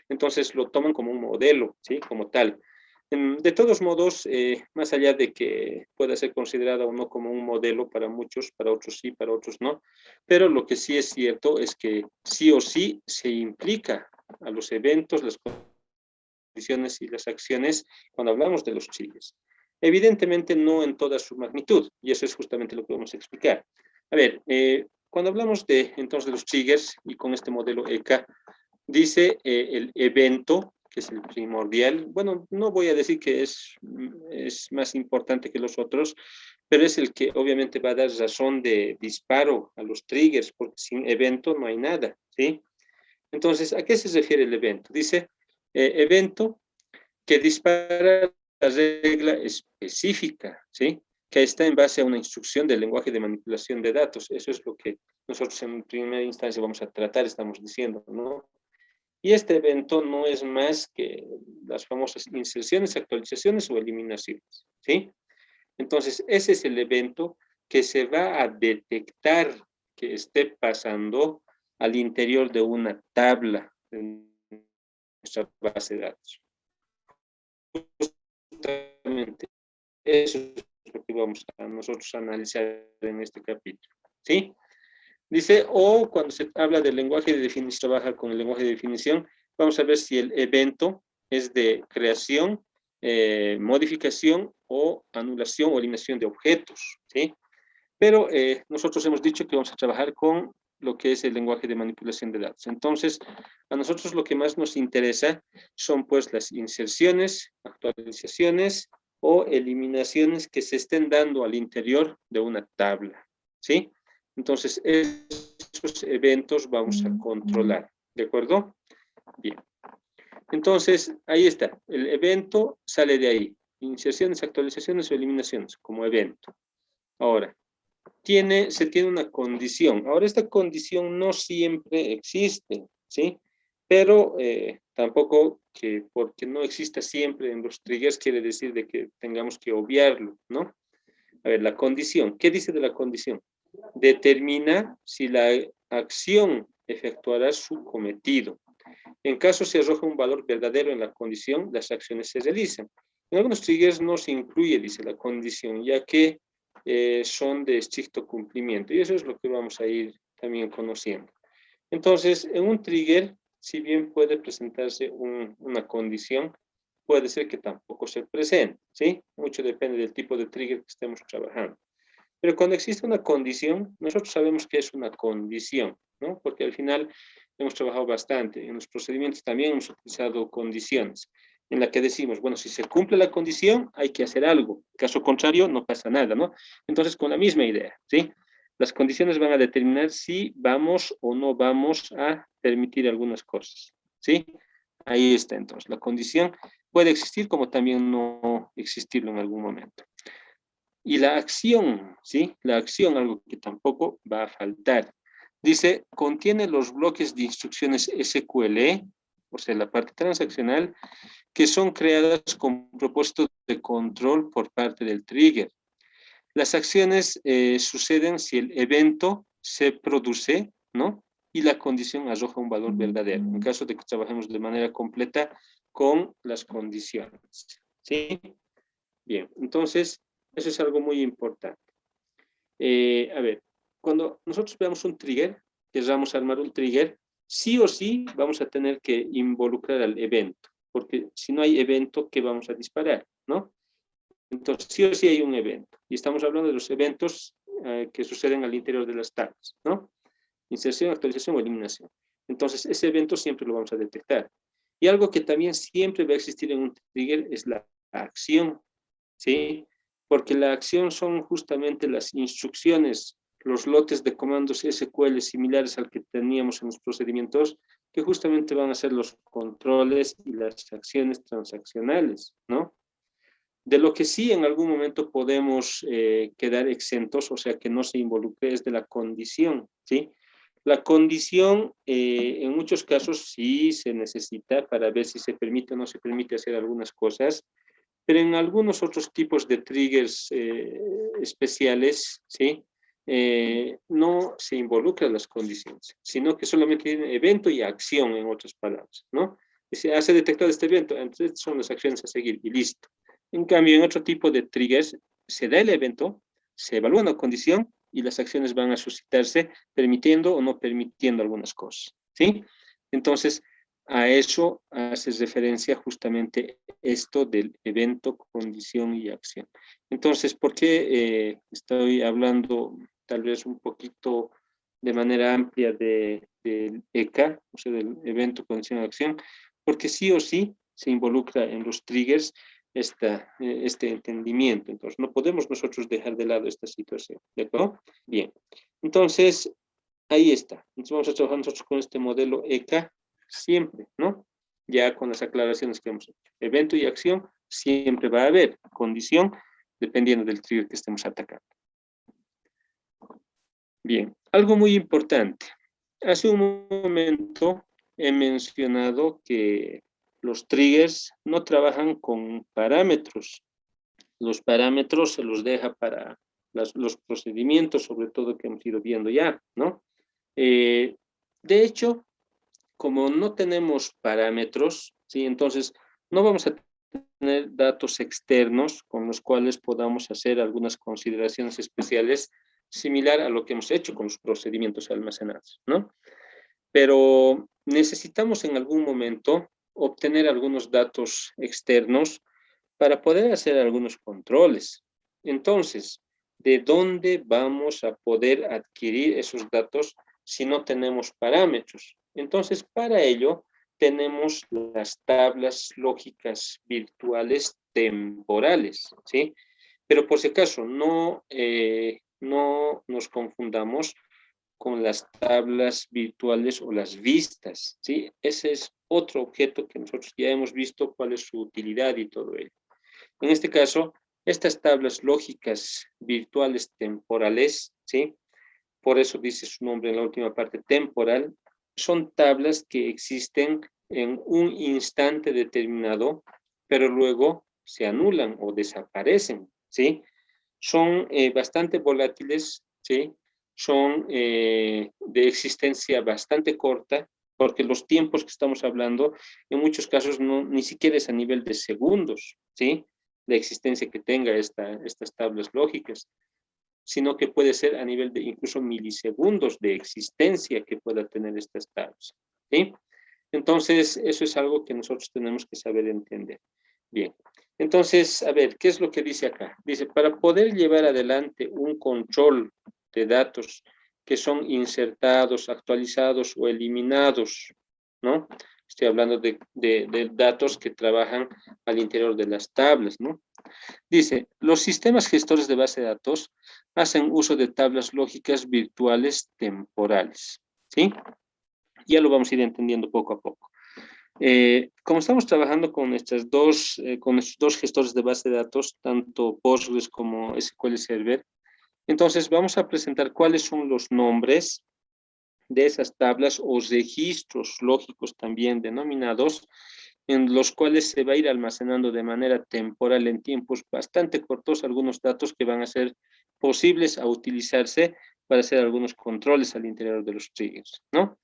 Entonces lo toman como un modelo, ¿sí? Como tal. De todos modos, más allá de que pueda ser considerada o no como un modelo para muchos, para otros sí, para otros no, pero lo que sí es cierto es que sí o sí se implica a los eventos, las condiciones y las acciones cuando hablamos de los triggers. Evidentemente no en toda su magnitud, y eso es justamente lo que vamos a explicar. A ver, cuando hablamos de entonces de los triggers y con este modelo ECA, dice el evento que es el primordial. Bueno, no voy a decir que es más importante que los otros, pero es el que obviamente va a dar razón de disparo a los triggers, porque sin evento no hay nada, ¿sí? Entonces, ¿a qué se refiere el evento? Dice, evento que dispara la regla específica, ¿sí? Que está en base a una instrucción del lenguaje de manipulación de datos. Eso es lo que nosotros en primera instancia vamos a tratar, estamos diciendo, ¿no? Y este evento no es más que las famosas inserciones, actualizaciones o eliminaciones, ¿sí? Entonces, ese es el evento que se va a detectar que esté pasando al interior de una tabla de nuestra base de datos. Justamente eso es lo que vamos a nosotros analizar en este capítulo, ¿sí? Dice, o cuando se habla del lenguaje de definición, trabaja con el lenguaje de definición, vamos a ver si el evento es de creación, modificación o anulación o eliminación de objetos, ¿sí? Pero nosotros hemos dicho que vamos a trabajar con lo que es el lenguaje de manipulación de datos. Entonces, a nosotros lo que más nos interesa son pues las inserciones, actualizaciones o eliminaciones que se estén dando al interior de una tabla, ¿sí? Entonces, esos eventos vamos a controlar, ¿de acuerdo? Bien. Entonces, ahí está. El evento sale de ahí. Inserciones, actualizaciones o eliminaciones como evento. Ahora, se tiene una condición. Ahora, esta condición no siempre existe, ¿sí? Pero tampoco que porque no exista siempre en los triggers quiere decir de que tengamos que obviarlo, ¿no? A ver, la condición. ¿Qué dice de la condición? Determina si la acción efectuará su cometido. En caso se arroja un valor verdadero en la condición, las acciones se realizan. En algunos triggers no se incluye, dice la condición, ya que son de estricto cumplimiento. Y eso es lo que vamos a ir también conociendo. Entonces, en un trigger, si bien puede presentarse una condición, puede ser que tampoco se presente, ¿sí? Mucho depende del tipo de trigger que estemos trabajando. Pero cuando existe una condición, nosotros sabemos que es una condición, ¿no? Porque al final hemos trabajado bastante. En los procedimientos también hemos utilizado condiciones, en la que decimos, bueno, si se cumple la condición, hay que hacer algo. Caso contrario, no pasa nada, ¿no? Entonces, con la misma idea, ¿sí? Las condiciones van a determinar si vamos o no vamos a permitir algunas cosas, ¿sí? Ahí está, entonces. La condición puede existir como también no existirlo en algún momento. Y la acción, ¿sí? La acción, algo que tampoco va a faltar. Dice, contiene los bloques de instrucciones SQL, o sea, la parte transaccional, que son creadas con propósito de control por parte del trigger. Las acciones suceden si el evento se produce, ¿no? Y la condición arroja un valor verdadero, en caso de que trabajemos de manera completa con las condiciones, ¿sí? Bien, entonces, eso es algo muy importante. A ver, cuando nosotros veamos un trigger, queramos armar un trigger, sí o sí vamos a tener que involucrar al evento, porque si no hay evento, ¿qué vamos a disparar? ¿No? Entonces, sí o sí hay un evento. Y estamos hablando de los eventos que suceden al interior de las tablas, ¿no? Inserción, actualización o eliminación. Entonces, ese evento siempre lo vamos a detectar. Y algo que también siempre va a existir en un trigger es la acción, ¿sí? Porque la acción son justamente las instrucciones, los lotes de comandos SQL similares al que teníamos en los procedimientos, que justamente van a ser los controles y las acciones transaccionales, ¿no? De lo que sí en algún momento podemos quedar exentos, o sea, que no se involucre, es de la condición, ¿sí? La condición, en muchos casos, sí se necesita para ver si se permite o no se permite hacer algunas cosas, pero en algunos otros tipos de triggers especiales, ¿sí? No se involucran las condiciones, sino que solamente tiene evento y acción, en otras palabras, ¿no? Se hace detectado este evento, entonces son las acciones a seguir y listo. En cambio, en otro tipo de triggers, se da el evento, se evalúa una condición y las acciones van a suscitarse permitiendo o no permitiendo algunas cosas, ¿sí? Entonces, a eso hace referencia justamente esto del evento, condición y acción. Entonces, ¿por qué estoy hablando tal vez un poquito de manera amplia del ECA, o sea, del evento, condición y acción? Porque sí o sí se involucra en los triggers este entendimiento. Entonces, no podemos nosotros dejar de lado esta situación. ¿De acuerdo? Bien. Entonces, ahí está. Entonces, vamos a trabajar nosotros con este modelo ECA siempre, ¿no? Ya con las aclaraciones que hemos hecho. Evento y acción siempre va a haber. Condición, dependiendo del trigger que estemos atacando. Bien. Algo muy importante. Hace un momento he mencionado que los triggers no trabajan con parámetros. Los parámetros se los deja para los procedimientos, sobre todo que hemos ido viendo ya, ¿no? De hecho, como no tenemos parámetros, ¿sí? Entonces no vamos a tener datos externos con los cuales podamos hacer algunas consideraciones especiales similar a lo que hemos hecho con los procedimientos almacenados, ¿no? Pero necesitamos en algún momento obtener algunos datos externos para poder hacer algunos controles. Entonces, ¿de dónde vamos a poder adquirir esos datos si no tenemos parámetros? Entonces, para ello, tenemos las tablas lógicas virtuales temporales, ¿sí? Pero por si acaso, no nos confundamos con las tablas virtuales o las vistas, ¿sí? Ese es otro objeto que nosotros ya hemos visto cuál es su utilidad y todo ello. En este caso, estas tablas lógicas virtuales temporales, ¿sí? Por eso dice su nombre en la última parte, temporal, son tablas que existen en un instante determinado, pero luego se anulan o desaparecen, ¿sí? Son bastante volátiles, ¿sí? Son de existencia bastante corta, porque los tiempos que estamos hablando, en muchos casos no, ni siquiera es a nivel de segundos, ¿sí? La existencia que tenga estas tablas lógicas, sino que puede ser a nivel de incluso milisegundos de existencia que pueda tener estas tablas, ¿sí? Entonces, eso es algo que nosotros tenemos que saber entender. Bien, entonces, a ver, ¿qué es lo que dice acá? Dice, para poder llevar adelante un control de datos que son insertados, actualizados o eliminados, ¿no? Estoy hablando de datos que trabajan al interior de las tablas, ¿no? Dice, los sistemas gestores de base de datos hacen uso de tablas lógicas virtuales temporales, ¿sí? Ya lo vamos a ir entendiendo poco a poco. Como estamos trabajando con estos dos gestores de base de datos, tanto Postgres como SQL Server, entonces vamos a presentar cuáles son los nombres de esas tablas o registros lógicos también denominados, en los cuales se va a ir almacenando de manera temporal en tiempos bastante cortos algunos datos que van a ser posibles a utilizarse para hacer algunos controles al interior de los triggers, ¿no?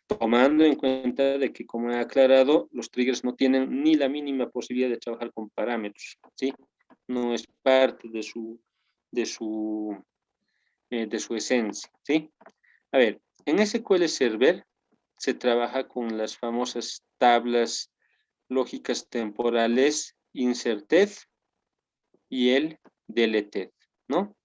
Tomando en cuenta de que, como he aclarado, los triggers no tienen ni la mínima posibilidad de trabajar con parámetros, ¿sí? No es parte de su, de su esencia, ¿sí? A ver, en SQL Server se trabaja con las famosas tablas lógicas temporales inserted y el deleted, ¿no?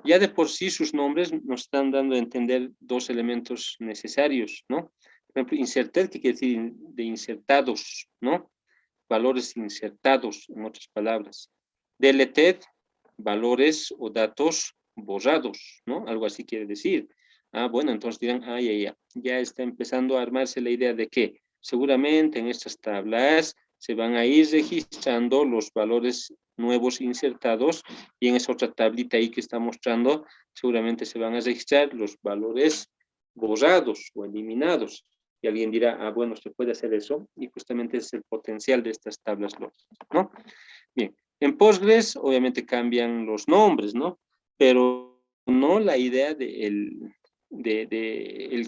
Ya de por sí sus nombres nos están dando a entender dos elementos necesarios, ¿no? Por ejemplo, inserted, que quiere decir de insertados, ¿no? Valores insertados, en otras palabras. Deleted, valores o datos borrados, ¿no? Algo así quiere decir. Ah, bueno, entonces dirán, ya está empezando a armarse la idea de que seguramente en estas tablas se van a ir registrando los valores nuevos insertados y en esa otra tablita ahí que está mostrando seguramente se van a registrar los valores borrados o eliminados. Y alguien dirá, ah, bueno, se puede hacer eso y justamente ese es el potencial de estas tablas lógicas, ¿no? Bien, en Postgres obviamente cambian los nombres, ¿no? Pero no la idea de el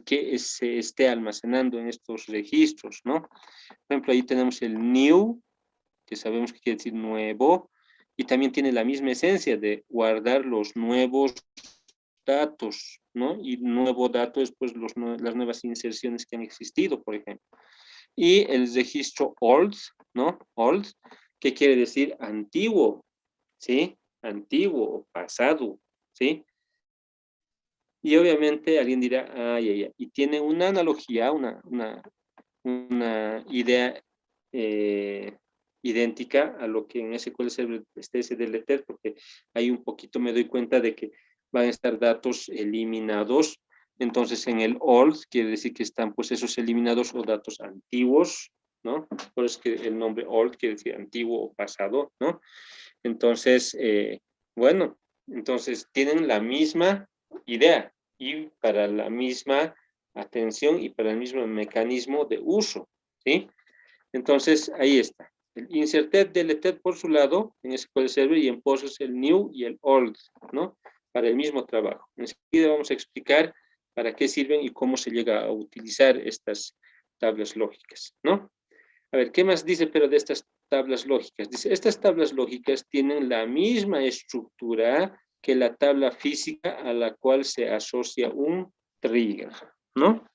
que se esté almacenando en estos registros, ¿no? Por ejemplo, ahí tenemos el new, que sabemos que quiere decir nuevo, y también tiene la misma esencia de guardar los nuevos datos, ¿no? Y nuevo dato es pues las nuevas inserciones que han existido, por ejemplo. Y el registro old, ¿no? Old, que quiere decir antiguo, ¿sí? Antiguo, pasado, ¿sí? Y obviamente alguien dirá, y tiene una analogía, una idea idéntica a lo que en SQL Server esté ese deleter, porque ahí un poquito me doy cuenta de que van a estar datos eliminados. Entonces en el old quiere decir que están pues esos eliminados o datos antiguos, ¿no? Por eso es que el nombre old quiere decir antiguo o pasado, ¿no? Entonces, bueno, entonces tienen la misma idea y para la misma atención y para el mismo mecanismo de uso, ¿sí? Entonces, ahí está. El inserted, deleted por su lado, en SQL Server, y en Postgres el new y el old, ¿no? Para el mismo trabajo. Enseguida vamos a explicar para qué sirven y cómo se llega a utilizar estas tablas lógicas, ¿no? A ver, ¿qué más dice pero de estas tablas lógicas? Dice, estas tablas lógicas tienen la misma estructura que la tabla física a la cual se asocia un trigger, ¿no?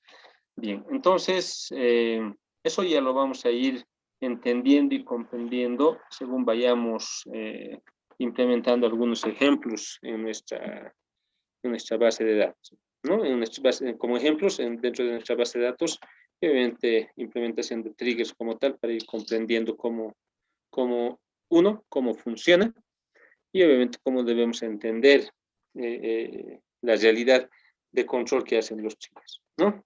Bien, entonces, eso ya lo vamos a ir entendiendo y comprendiendo según vayamos implementando algunos ejemplos en nuestra base de datos, ¿no? En nuestra base, como ejemplos, dentro de nuestra base de datos, obviamente implementación de triggers como tal para ir comprendiendo cómo funciona y obviamente cómo debemos entender la realidad de control que hacen los triggers, ¿no?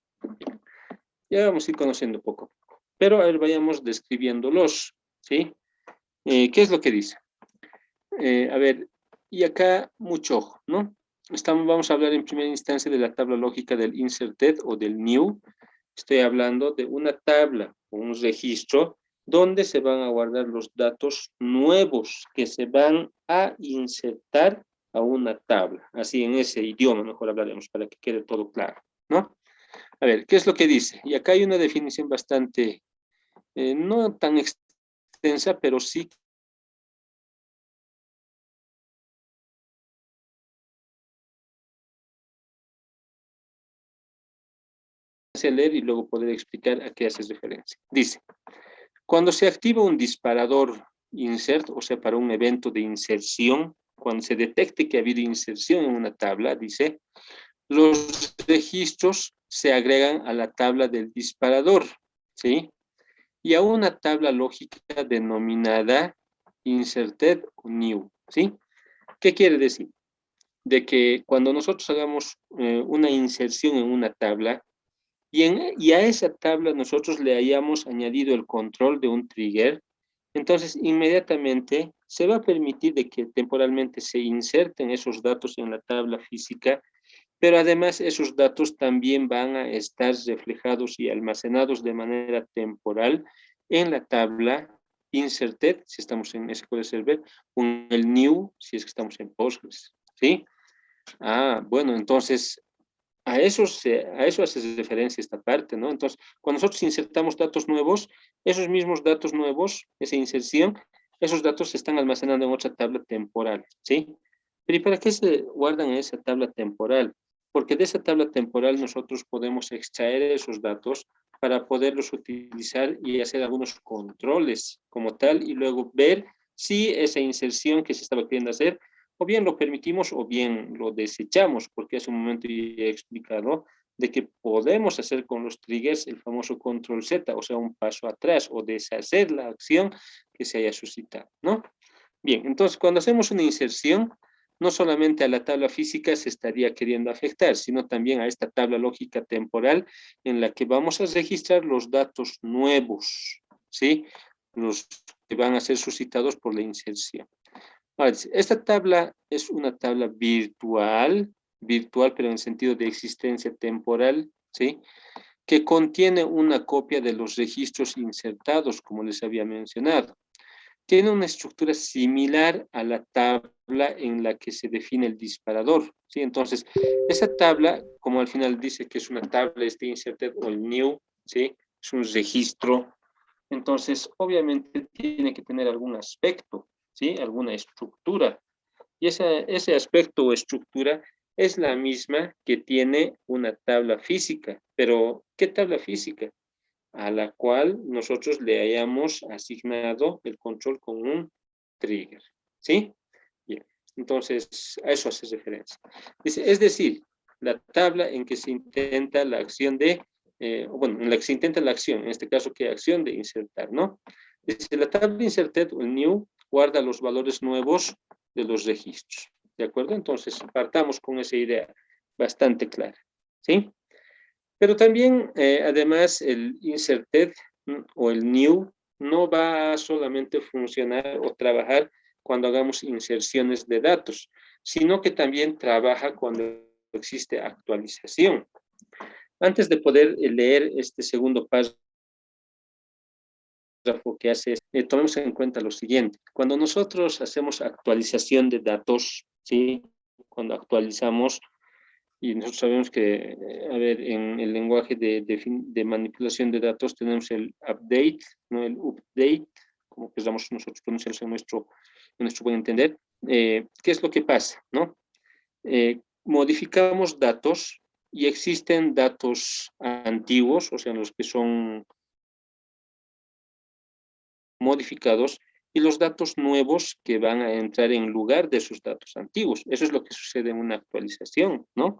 Ya vamos a ir conociendo poco a poco. Pero a ver, vayamos describiéndolos, ¿sí? ¿Qué es lo que dice? A ver, y acá mucho ojo, ¿no? Vamos a hablar en primera instancia de la tabla lógica del inserted o del new. Estoy hablando de una tabla o un registro donde se van a guardar los datos nuevos que se van a insertar a una tabla. Así en ese idioma mejor hablaremos para que quede todo claro, ¿no? A ver, ¿qué es lo que dice? Y acá hay una definición bastante, no tan extensa, pero sí que leer y luego poder explicar a qué hace referencia. Dice, cuando se activa un disparador insert, o sea, para un evento de inserción, cuando se detecte que ha habido inserción en una tabla, dice, los registros se agregan a la tabla del disparador, ¿sí? Y a una tabla lógica denominada inserted o new, ¿sí? ¿Qué quiere decir? De que cuando nosotros hagamos una inserción en una tabla y a esa tabla nosotros le hayamos añadido el control de un trigger, entonces inmediatamente se va a permitir de que temporalmente se inserten esos datos en la tabla física, pero además esos datos también van a estar reflejados y almacenados de manera temporal en la tabla inserted, si estamos en SQL Server, o en el new, si es que estamos en Postgres, ¿sí? Ah, bueno, entonces a eso hace referencia esta parte, ¿no? Entonces, cuando nosotros insertamos datos nuevos, esos mismos datos nuevos, esa inserción, esos datos se están almacenando en otra tabla temporal, ¿sí? Pero ¿y para qué se guardan en esa tabla temporal? Porque de esa tabla temporal nosotros podemos extraer esos datos para poderlos utilizar y hacer algunos controles como tal y luego ver si esa inserción que se estaba queriendo hacer o bien lo permitimos o bien lo desechamos, porque hace un momento ya he explicado de que podemos hacer con los triggers el famoso control Z, o sea, un paso atrás o deshacer la acción que se haya suscitado, ¿no? Bien, entonces cuando hacemos una inserción, no solamente a la tabla física se estaría queriendo afectar, sino también a esta tabla lógica temporal en la que vamos a registrar los datos nuevos, ¿sí? Los que van a ser suscitados por la inserción. Ahora, esta tabla es una tabla virtual, pero en el sentido de existencia temporal, ¿sí? Que contiene una copia de los registros insertados, como les había mencionado. Tiene una estructura similar a la tabla en la que se define el disparador, ¿sí? Entonces, esa tabla, como al final dice que es una tabla, este inserted o el new, ¿sí? Es un registro. Entonces, obviamente tiene que tener algún aspecto, ¿sí? Alguna estructura. Y ese aspecto o estructura es la misma que tiene una tabla física. Pero, ¿qué tabla física? A la cual nosotros le hayamos asignado el control con un trigger. ¿Sí? Bien. Entonces, a eso hace referencia. Dice, es decir, la tabla en que se intenta la acción de bueno, en la que se intenta la acción, en este caso, ¿qué acción? De insertar, ¿no? Dice, la tabla inserted o el new guarda los valores nuevos de los registros, ¿de acuerdo? Entonces, partamos con esa idea bastante clara, ¿sí? Pero también, además, el inserted o el new no va a solamente funcionar o trabajar cuando hagamos inserciones de datos, sino que también trabaja cuando existe actualización. Antes de poder leer este segundo párrafo que hace, tomemos en cuenta lo siguiente. Cuando nosotros hacemos actualización de datos, ¿sí? Cuando actualizamos, y nosotros sabemos que, a ver, en el lenguaje de manipulación de datos tenemos el update, ¿no? El update, como queramos nosotros pronunciarlo en nuestro buen entender. ¿Qué es lo que pasa, no? Modificamos datos y existen datos antiguos, o sea, los que son modificados, y los datos nuevos que van a entrar en lugar de esos datos antiguos. Eso es lo que sucede en una actualización, ¿no?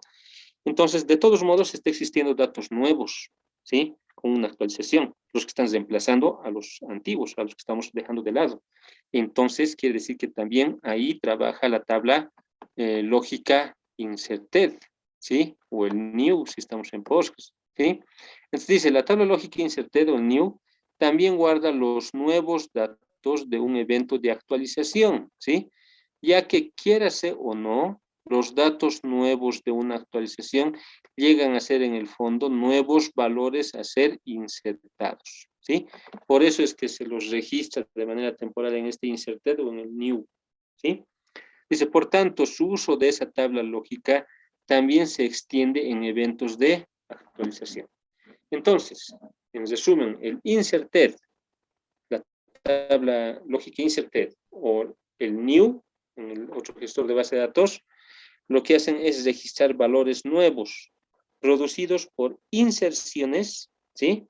Entonces, de todos modos, está existiendo datos nuevos, ¿sí? Con una actualización, los que están reemplazando a los antiguos, a los que estamos dejando de lado. Entonces, quiere decir que también ahí trabaja la tabla lógica inserted, ¿sí? O el new, si estamos en Postgres, ¿sí? Entonces dice, la tabla lógica inserted o el new también guarda los nuevos datos de un evento de actualización, ¿sí? Ya que quiérase o no, los datos nuevos de una actualización llegan a ser en el fondo nuevos valores a ser insertados, ¿sí? Por eso es que se los registra de manera temporal en este inserted o en el new, ¿sí? Dice, por tanto, su uso de esa tabla lógica también se extiende en eventos de actualización. Entonces, en resumen, el inserted, la tabla lógica inserted o el new, en el otro gestor de base de datos, lo que hacen es registrar valores nuevos producidos por inserciones, ¿sí?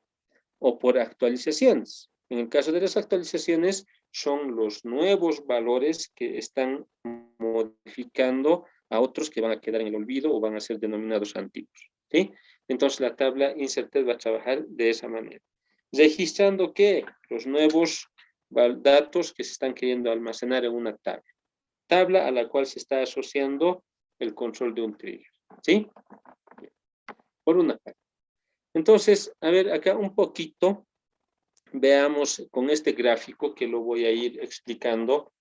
O por actualizaciones. En el caso de las actualizaciones, son los nuevos valores que están modificando a otros que van a quedar en el olvido o van a ser denominados antiguos, ¿sí? Entonces, la tabla inserted va a trabajar de esa manera. Registrando que los nuevos datos que se están queriendo almacenar en una tabla a la cual se está asociando el control de un trigger, ¿sí? Por una parte. Entonces, a ver, acá un poquito, veamos con este gráfico que lo voy a ir explicando,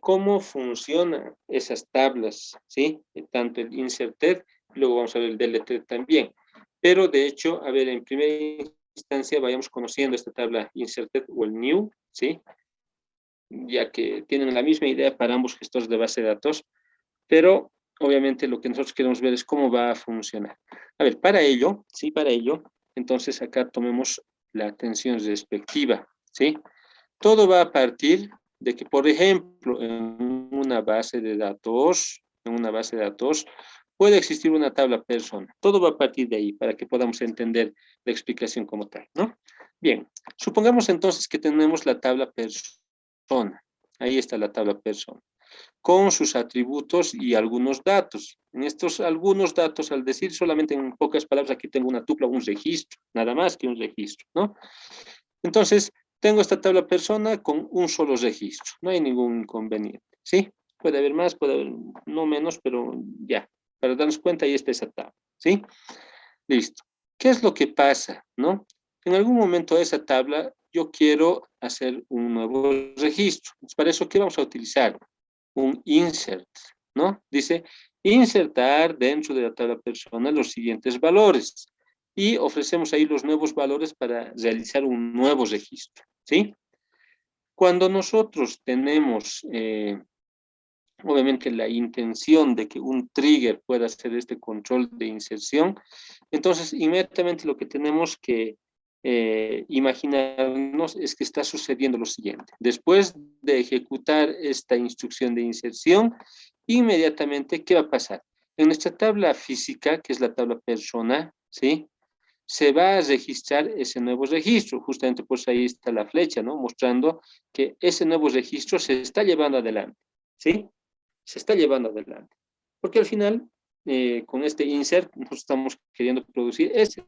cómo funcionan esas tablas, ¿sí? Tanto el inserted, luego vamos a ver el deleted también. Pero de hecho, a ver, en primera instancia vayamos conociendo esta tabla inserted o el new, ¿sí? Ya que tienen la misma idea para ambos gestores de base de datos, pero obviamente lo que nosotros queremos ver es cómo va a funcionar. A ver, para ello, ¿sí? Para ello, entonces acá tomemos la atención respectiva, ¿sí? Todo va a partir de que, por ejemplo, en una base de datos, puede existir una tabla persona. Todo va a partir de ahí para que podamos entender la explicación como tal, ¿no? Bien, supongamos entonces que tenemos la tabla persona. Ahí está la tabla persona con sus atributos y algunos datos. En estos algunos datos, al decir solamente en pocas palabras, aquí tengo una tupla, un registro, nada más que un registro, ¿no? Entonces, tengo esta tabla persona con un solo registro, no hay ningún inconveniente, ¿sí? Puede haber más, puede haber no menos, pero ya, para darnos cuenta, ahí está esa tabla, ¿sí? Listo. ¿Qué es lo que pasa, no? En algún momento de esa tabla, yo quiero hacer un nuevo registro. Para eso, ¿qué vamos a utilizar? Un insert, ¿no? Dice, insertar dentro de la tabla persona los siguientes valores. Y ofrecemos ahí los nuevos valores para realizar un nuevo registro, ¿sí? Cuando nosotros tenemos, obviamente, la intención de que un trigger pueda hacer este control de inserción, entonces inmediatamente lo que tenemos que imaginarnos es que está sucediendo lo siguiente. Después de ejecutar esta instrucción de inserción, inmediatamente, ¿qué va a pasar? En nuestra tabla física, que es la tabla persona, ¿sí? Se va a registrar ese nuevo registro. Justamente pues ahí está la flecha, ¿no? Mostrando que ese nuevo registro se está llevando adelante, ¿sí? Se está llevando adelante. Porque al final, con este insert, nosotros estamos queriendo producir ese,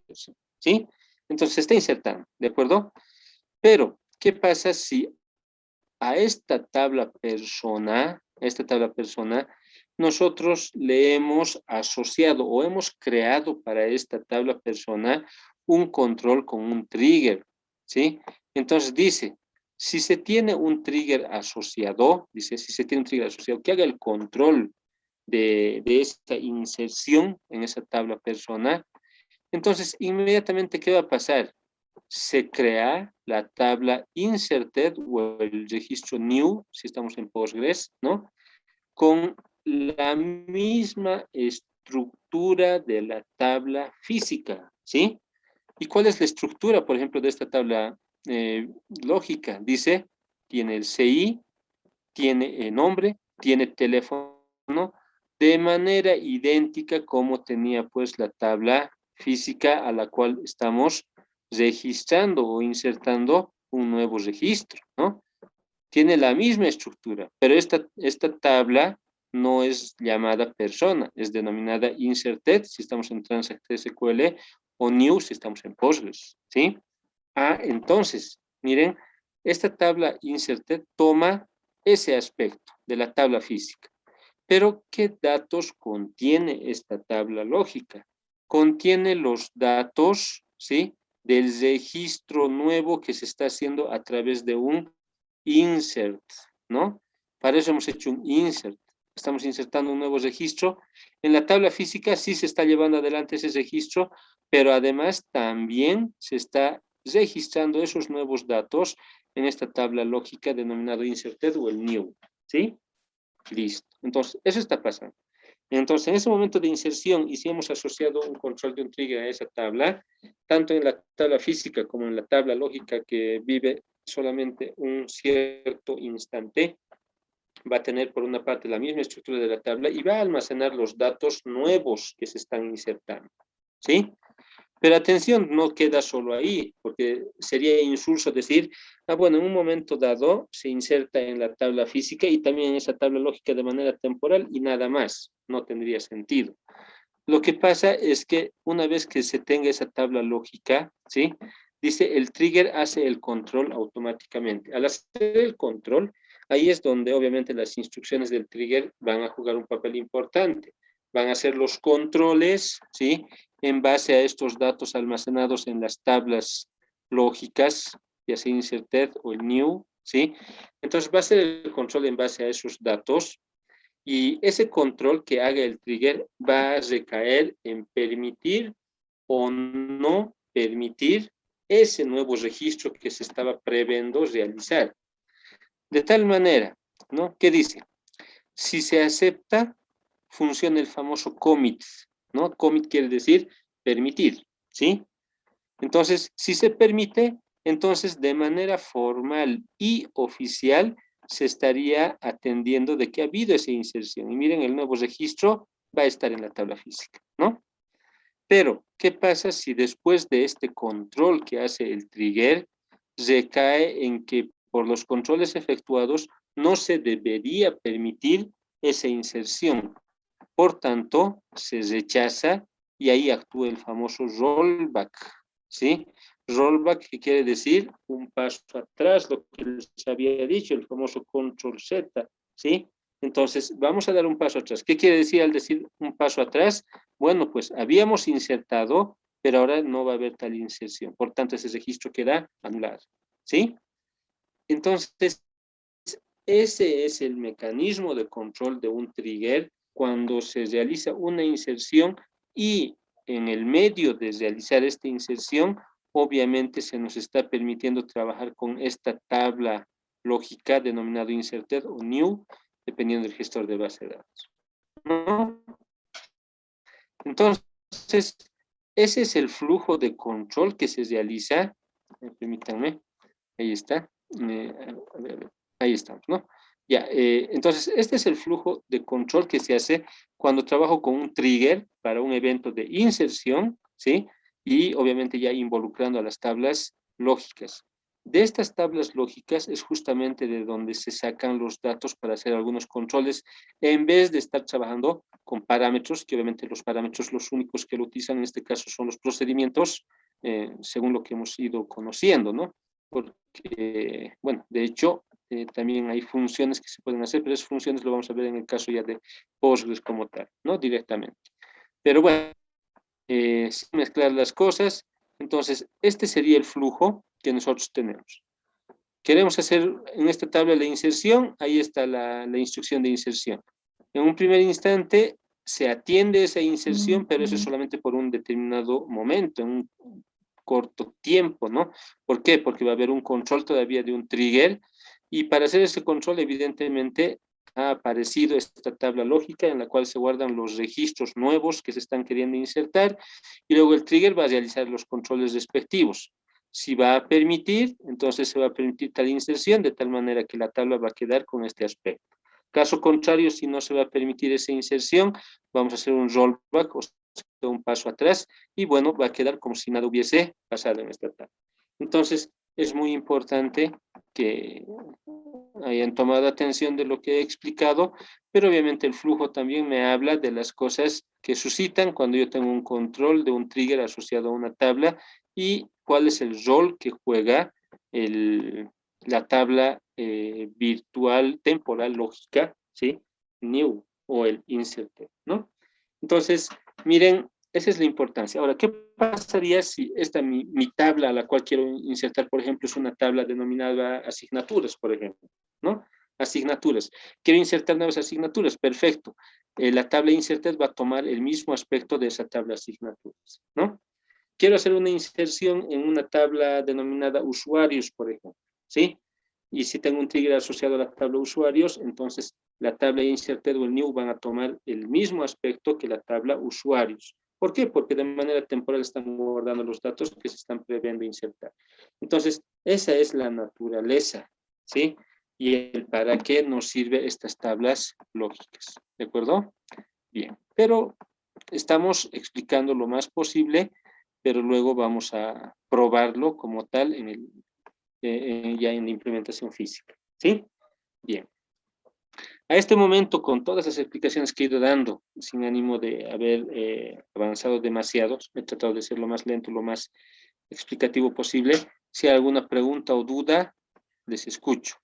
¿sí? Entonces se está insertando, ¿de acuerdo? Pero, ¿qué pasa si a esta tabla persona, nosotros le hemos asociado o hemos creado para esta tabla persona un control con un trigger, ¿sí? Entonces dice, si se tiene un trigger asociado, dice, si se tiene un trigger asociado que haga el control de esta inserción en esa tabla persona, entonces inmediatamente, ¿qué va a pasar? Se crea la tabla inserted o el registro new, si estamos en Postgres, ¿no? Con la misma estructura de la tabla física, ¿sí? ¿Y cuál es la estructura, por ejemplo, de esta tabla lógica? Dice, tiene el CI, tiene el nombre, tiene teléfono, de manera idéntica como tenía pues la tabla física a la cual estamos registrando o insertando un nuevo registro, ¿no? Tiene la misma estructura, pero esta tabla no es llamada persona, es denominada inserted si estamos en Transact SQL o new si estamos en Postgres, ¿sí? Ah, entonces, miren, esta tabla inserted toma ese aspecto de la tabla física. Pero, ¿qué datos contiene esta tabla lógica? Contiene los datos, ¿sí? Del registro nuevo que se está haciendo a través de un insert, ¿no? Para eso hemos hecho un insert. Estamos insertando un nuevo registro. En la tabla física sí se está llevando adelante ese registro, pero además también se está registrando esos nuevos datos en esta tabla lógica denominado inserted o el new, ¿sí? Listo. Entonces, eso está pasando. Entonces, en ese momento de inserción, y si hemos asociado un control de un trigger a esa tabla, tanto en la tabla física como en la tabla lógica que vive solamente un cierto instante, va a tener por una parte la misma estructura de la tabla y va a almacenar los datos nuevos que se están insertando. ¿Sí? Pero atención, no queda solo ahí, porque sería insulso decir, ah, bueno, en un momento dado se inserta en la tabla física y también en esa tabla lógica de manera temporal y nada más. No tendría sentido. Lo que pasa es que una vez que se tenga esa tabla lógica, ¿sí? Dice, el trigger hace el control automáticamente. Al hacer el control, ahí es donde obviamente las instrucciones del trigger van a jugar un papel importante. Van a ser los controles, ¿sí? En base a estos datos almacenados en las tablas lógicas, ya sea inserted o el new, ¿sí? Entonces va a ser el control en base a esos datos, y ese control que haga el trigger va a recaer en permitir o no permitir ese nuevo registro que se estaba previendo realizar. De tal manera, ¿no? ¿Qué dice? Si se acepta, funciona el famoso commit, ¿no? Commit quiere decir permitir, ¿sí? Entonces, si se permite, entonces de manera formal y oficial se estaría atendiendo de que ha habido esa inserción. Y miren, el nuevo registro va a estar en la tabla física, ¿no? Pero, ¿qué pasa si después de este control que hace el trigger recae en que por los controles efectuados no se debería permitir esa inserción? Por tanto, se rechaza y ahí actúa el famoso rollback, ¿sí? Rollback, que quiere decir un paso atrás, lo que les había dicho, el famoso control Z, ¿sí? Entonces, vamos a dar un paso atrás. ¿Qué quiere decir al decir un paso atrás? Bueno, pues habíamos insertado, pero ahora no va a haber tal inserción. Por tanto, ese registro queda anulado, ¿sí? Entonces, ese es el mecanismo de control de un trigger cuando se realiza una inserción y en el medio de realizar esta inserción, obviamente se nos está permitiendo trabajar con esta tabla lógica denominado inserted o new, dependiendo del gestor de base de datos, ¿no? Entonces, ese es el flujo de control que se realiza. Permítanme, ahí está. A ver, ahí estamos, ¿no? Ya, entonces, este es el flujo de control que se hace cuando trabajo con un trigger para un evento de inserción, ¿sí? Y obviamente ya involucrando a las tablas lógicas. De estas tablas lógicas es justamente de donde se sacan los datos para hacer algunos controles, en vez de estar trabajando con parámetros, que obviamente los parámetros los únicos que lo utilizan en este caso son los procedimientos, según lo que hemos ido conociendo, ¿no? Porque, bueno, de hecho, también hay funciones que se pueden hacer, pero esas funciones lo vamos a ver en el caso ya de Postgres como tal, ¿no? Directamente. Pero bueno, sin mezclar las cosas, entonces este sería el flujo que nosotros tenemos. Queremos hacer en esta tabla la inserción, ahí está la instrucción de inserción. En un primer instante se atiende esa inserción, pero eso es solamente por un determinado momento, en un corto tiempo, ¿no? ¿Por qué? Porque va a haber un control todavía de un trigger, y para hacer ese control, evidentemente, ha aparecido esta tabla lógica en la cual se guardan los registros nuevos que se están queriendo insertar, y luego el trigger va a realizar los controles respectivos. Si va a permitir, entonces se va a permitir tal inserción de tal manera que la tabla va a quedar con este aspecto. Caso contrario, si no se va a permitir esa inserción, vamos a hacer un rollback, o sea, un paso atrás, y bueno, va a quedar como si nada hubiese pasado en esta tabla. Entonces, es muy importante que hayan tomado atención de lo que he explicado, pero obviamente el flujo también me habla de las cosas que suscitan cuando yo tengo un control de un trigger asociado a una tabla, y cuál es el rol que juega la tabla virtual, temporal, lógica, ¿sí? New o el inserted, ¿no? Entonces, miren, esa es la importancia. Ahora, ¿qué pasaría si mi tabla a la cual quiero insertar, por ejemplo, es una tabla denominada asignaturas, por ejemplo, ¿no? Asignaturas. Quiero insertar nuevas asignaturas, perfecto. La tabla inserted va a tomar el mismo aspecto de esa tabla asignaturas, ¿no? Quiero hacer una inserción en una tabla denominada usuarios, por ejemplo, ¿sí? Y si tengo un trigger asociado a la tabla usuarios, entonces la tabla inserted o el new van a tomar el mismo aspecto que la tabla usuarios. ¿Por qué? Porque de manera temporal están guardando los datos que se están previendo insertar. Entonces, esa es la naturaleza, ¿sí? Y el para qué nos sirven estas tablas lógicas, ¿de acuerdo? Bien, pero estamos explicando lo más posible, pero luego vamos a probarlo como tal ya en la implementación física, ¿sí? Bien. A este momento, con todas las explicaciones que he ido dando, sin ánimo de haber avanzado demasiado, he tratado de ser lo más lento, lo más explicativo posible. Si hay alguna pregunta o duda, les escucho.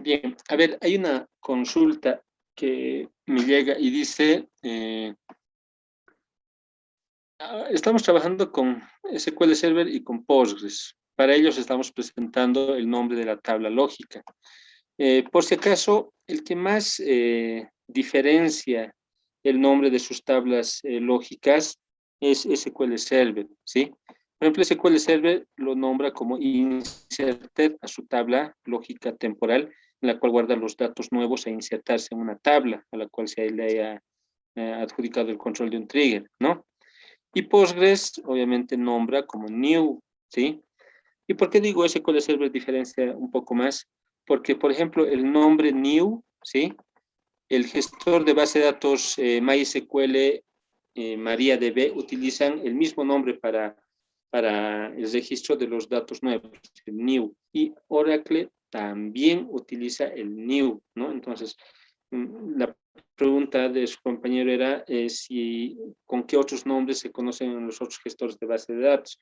Bien, a ver, hay una consulta que me llega y dice, estamos trabajando con SQL Server y con Postgres. Para ellos estamos presentando el nombre de la tabla lógica. Por si acaso, el que más diferencia el nombre de sus tablas lógicas es SQL Server, ¿sí? Por ejemplo, SQL Server lo nombra como inserted a su tabla lógica temporal, en la cual guarda los datos nuevos a insertarse en una tabla a la cual se le haya adjudicado el control de un trigger, ¿no? Y Postgres, obviamente, nombra como new, ¿sí? ¿Y por qué digo SQL Server diferencia un poco más? Porque, por ejemplo, el nombre new, ¿sí? El gestor de base de datos MySQL, MariaDB, utilizan el mismo nombre para el registro de los datos nuevos, el new. Y Oracle también utiliza el new, ¿no? Entonces, la pregunta de su compañero era con qué otros nombres se conocen en los otros gestores de base de datos.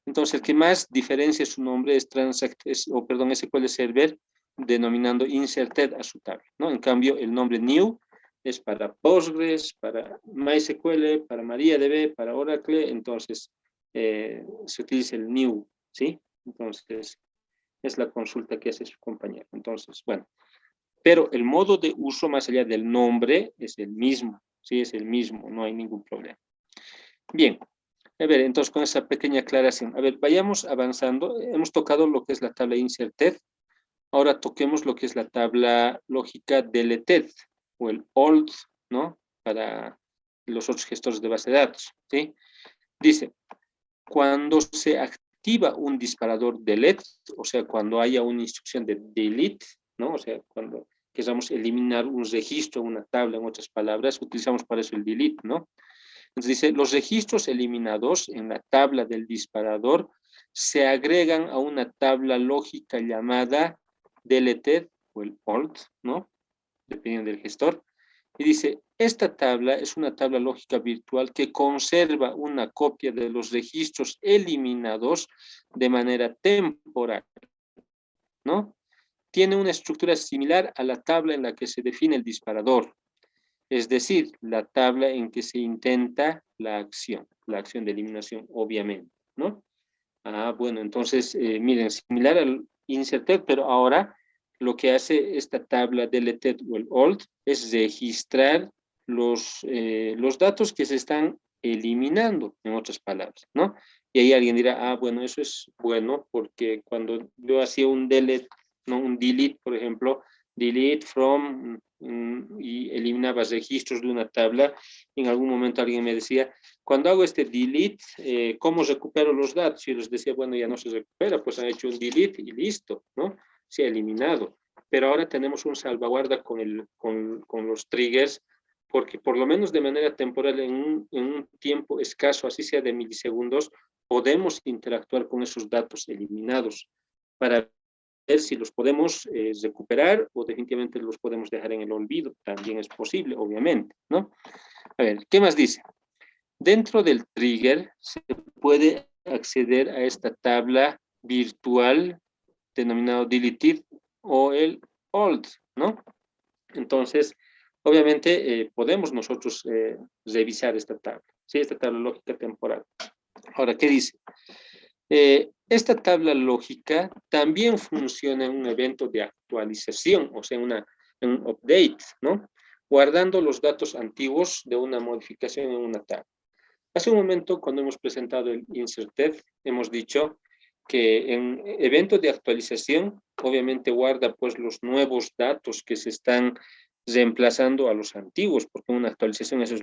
Entonces, el que más diferencia su nombre es SQL Server, denominando inserted a su tabla, ¿no? En cambio, el nombre new es para Postgres, para MySQL, para MariaDB, para Oracle, entonces se utiliza el new, ¿sí? Entonces, es la consulta que hace su compañero. Entonces, bueno, pero el modo de uso más allá del nombre es el mismo, ¿sí? Es el mismo, no hay ningún problema. Bien, a ver, entonces con esa pequeña aclaración, a ver, vayamos avanzando. Hemos tocado lo que es la tabla inserted, ahora toquemos lo que es la tabla lógica deleted, o el old, ¿no? Para los otros gestores de base de datos, ¿sí? Dice, cuando se activa un disparador delete, o sea, cuando haya una instrucción de delete, ¿no? O sea, cuando queramos eliminar un registro, una tabla, en otras palabras, utilizamos para eso el delete, ¿no? Entonces dice, los registros eliminados en la tabla del disparador se agregan a una tabla lógica llamada deleted o el old, ¿no? Dependiendo del gestor. Y dice, esta tabla es una tabla lógica virtual que conserva una copia de los registros eliminados de manera temporal, ¿no? Tiene una estructura similar a la tabla en la que se define el disparador, es decir, la tabla en que se intenta la acción de eliminación, obviamente, ¿no? Ah, bueno, entonces, miren, similar al inserted, pero ahora lo que hace esta tabla deleted o el old es registrar los datos que se están eliminando, en otras palabras, ¿no? Y ahí alguien dirá, ah, bueno, eso es bueno porque cuando yo hacía un delete, ¿no? Un delete, por ejemplo, delete from y eliminaba registros de una tabla, en algún momento alguien me decía, cuando hago este delete, ¿cómo recupero los datos? Y yo les decía, bueno, ya no se recupera, pues han hecho un delete y listo, ¿no? Se ha eliminado. Pero ahora tenemos un salvaguarda con los triggers, porque por lo menos de manera temporal, en un tiempo escaso, así sea de milisegundos, podemos interactuar con esos datos eliminados para ver si los podemos recuperar o definitivamente los podemos dejar en el olvido. También es posible, obviamente, ¿no? A ver, ¿qué más dice? Dentro del trigger se puede acceder a esta tabla virtual denominado deleted o el old, ¿no? Entonces, obviamente podemos nosotros revisar esta tabla, ¿sí? Esta tabla lógica temporal. Ahora, ¿qué dice? Esta tabla lógica también funciona en un evento de actualización, o sea, en un update, ¿no? Guardando los datos antiguos de una modificación en una tabla. Hace un momento, cuando hemos presentado el inserted, hemos dicho que en eventos de actualización, obviamente guarda pues los nuevos datos que se están reemplazando a los antiguos, porque una actualización eso es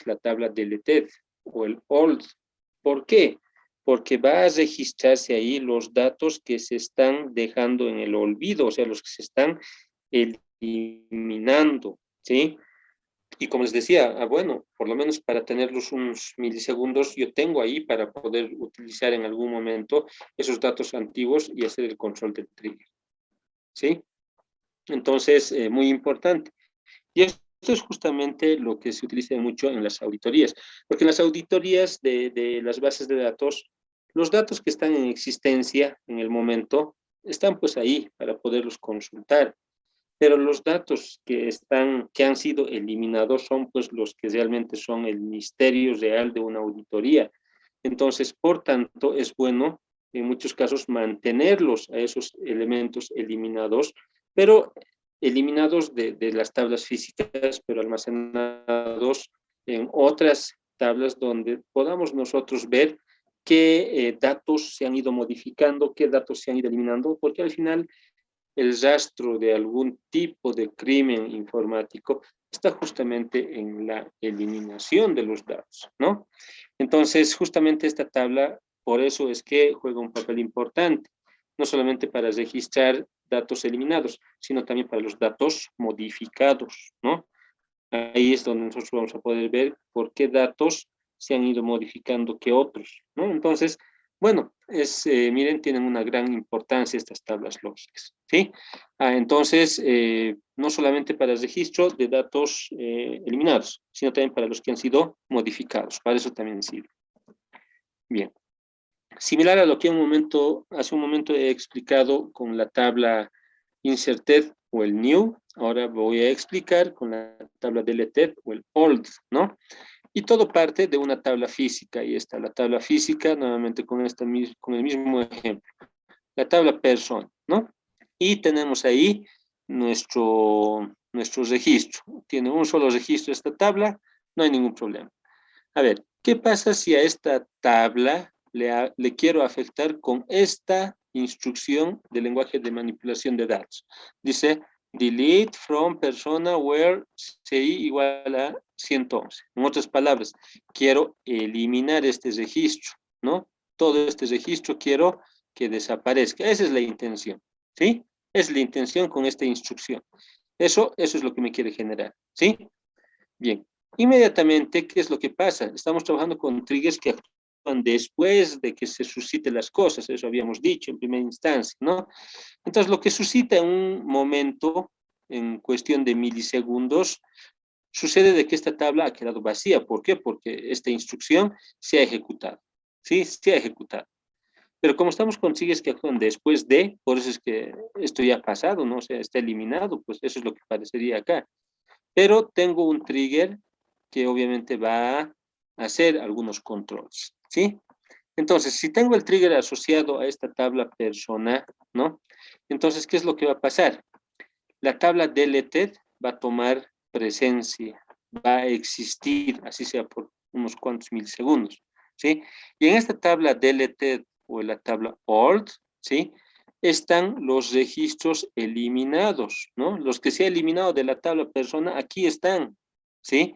la tabla deleted o el old. ¿Por qué? Porque va a registrarse ahí los datos que se están dejando en el olvido, o sea, los que se están eliminando, ¿sí? Y como les decía, bueno, por lo menos para tenerlos unos milisegundos, yo tengo ahí para poder utilizar en algún momento esos datos antiguos y hacer el control del trigger, ¿sí? Entonces, muy importante. Y esto es justamente lo que se utiliza mucho en las auditorías, porque en las auditorías de las bases de datos, los datos que están en existencia en el momento están pues ahí para poderlos consultar, pero los datos que han sido eliminados son pues los que realmente son el misterio real de una auditoría. Entonces, por tanto, es bueno en muchos casos mantenerlos a esos elementos eliminados, pero eliminados de las tablas físicas, pero almacenados en otras tablas donde podamos nosotros ver qué datos se han ido modificando, qué datos se han ido eliminando, porque al final el rastro de algún tipo de crimen informático está justamente en la eliminación de los datos, ¿no? Entonces, justamente esta tabla, por eso es que juega un papel importante, no solamente para registrar datos eliminados, sino también para los datos modificados, ¿no? Ahí es donde nosotros vamos a poder ver por qué datos se han ido modificando que otros, ¿no? Entonces, bueno, miren, tienen una gran importancia estas tablas lógicas, ¿sí? Entonces, no solamente para el registro de datos eliminados, sino también para los que han sido modificados, para eso también sirve. Bien. Similar a lo que hace un momento he explicado con la tabla inserted o el new, ahora voy a explicar con la tabla deleted o el old, ¿no? Y todo parte de una tabla física, y está la tabla física, nuevamente con el mismo ejemplo, la tabla persona, ¿no? Y tenemos ahí nuestro registro. Tiene un solo registro esta tabla, no hay ningún problema. A ver, ¿qué pasa si a esta tabla le quiero afectar con esta instrucción de lenguaje de manipulación de datos? Dice, delete from persona where CI igual a 111. En otras palabras, quiero eliminar este registro, ¿no? Todo este registro quiero que desaparezca. Esa es la intención, ¿sí? Es la intención con esta instrucción. Eso es lo que me quiere generar, ¿sí? Bien, inmediatamente, ¿qué es lo que pasa? Estamos trabajando con triggers que actúan después de que se susciten las cosas, eso habíamos dicho en primera instancia, ¿no? Entonces, lo que suscita en un momento, en cuestión de milisegundos, sucede de que esta tabla ha quedado vacía. ¿Por qué? Porque esta instrucción se ha ejecutado, ¿sí? Se ha ejecutado. Pero como estamos con triggers que actúan después de, por eso es que esto ya ha pasado, ¿no? O sea, está eliminado, pues eso es lo que parecería acá. Pero tengo un trigger que obviamente va a hacer algunos controles, ¿sí? Entonces, si tengo el trigger asociado a esta tabla persona, ¿no? Entonces, ¿qué es lo que va a pasar? La tabla deleted va a tomar presencia, va a existir, así sea por unos cuantos milisegundos, ¿sí? Y en esta tabla deleted o en la tabla old, ¿sí? Están los registros eliminados, ¿no? Los que se ha eliminado de la tabla persona, aquí están, ¿sí?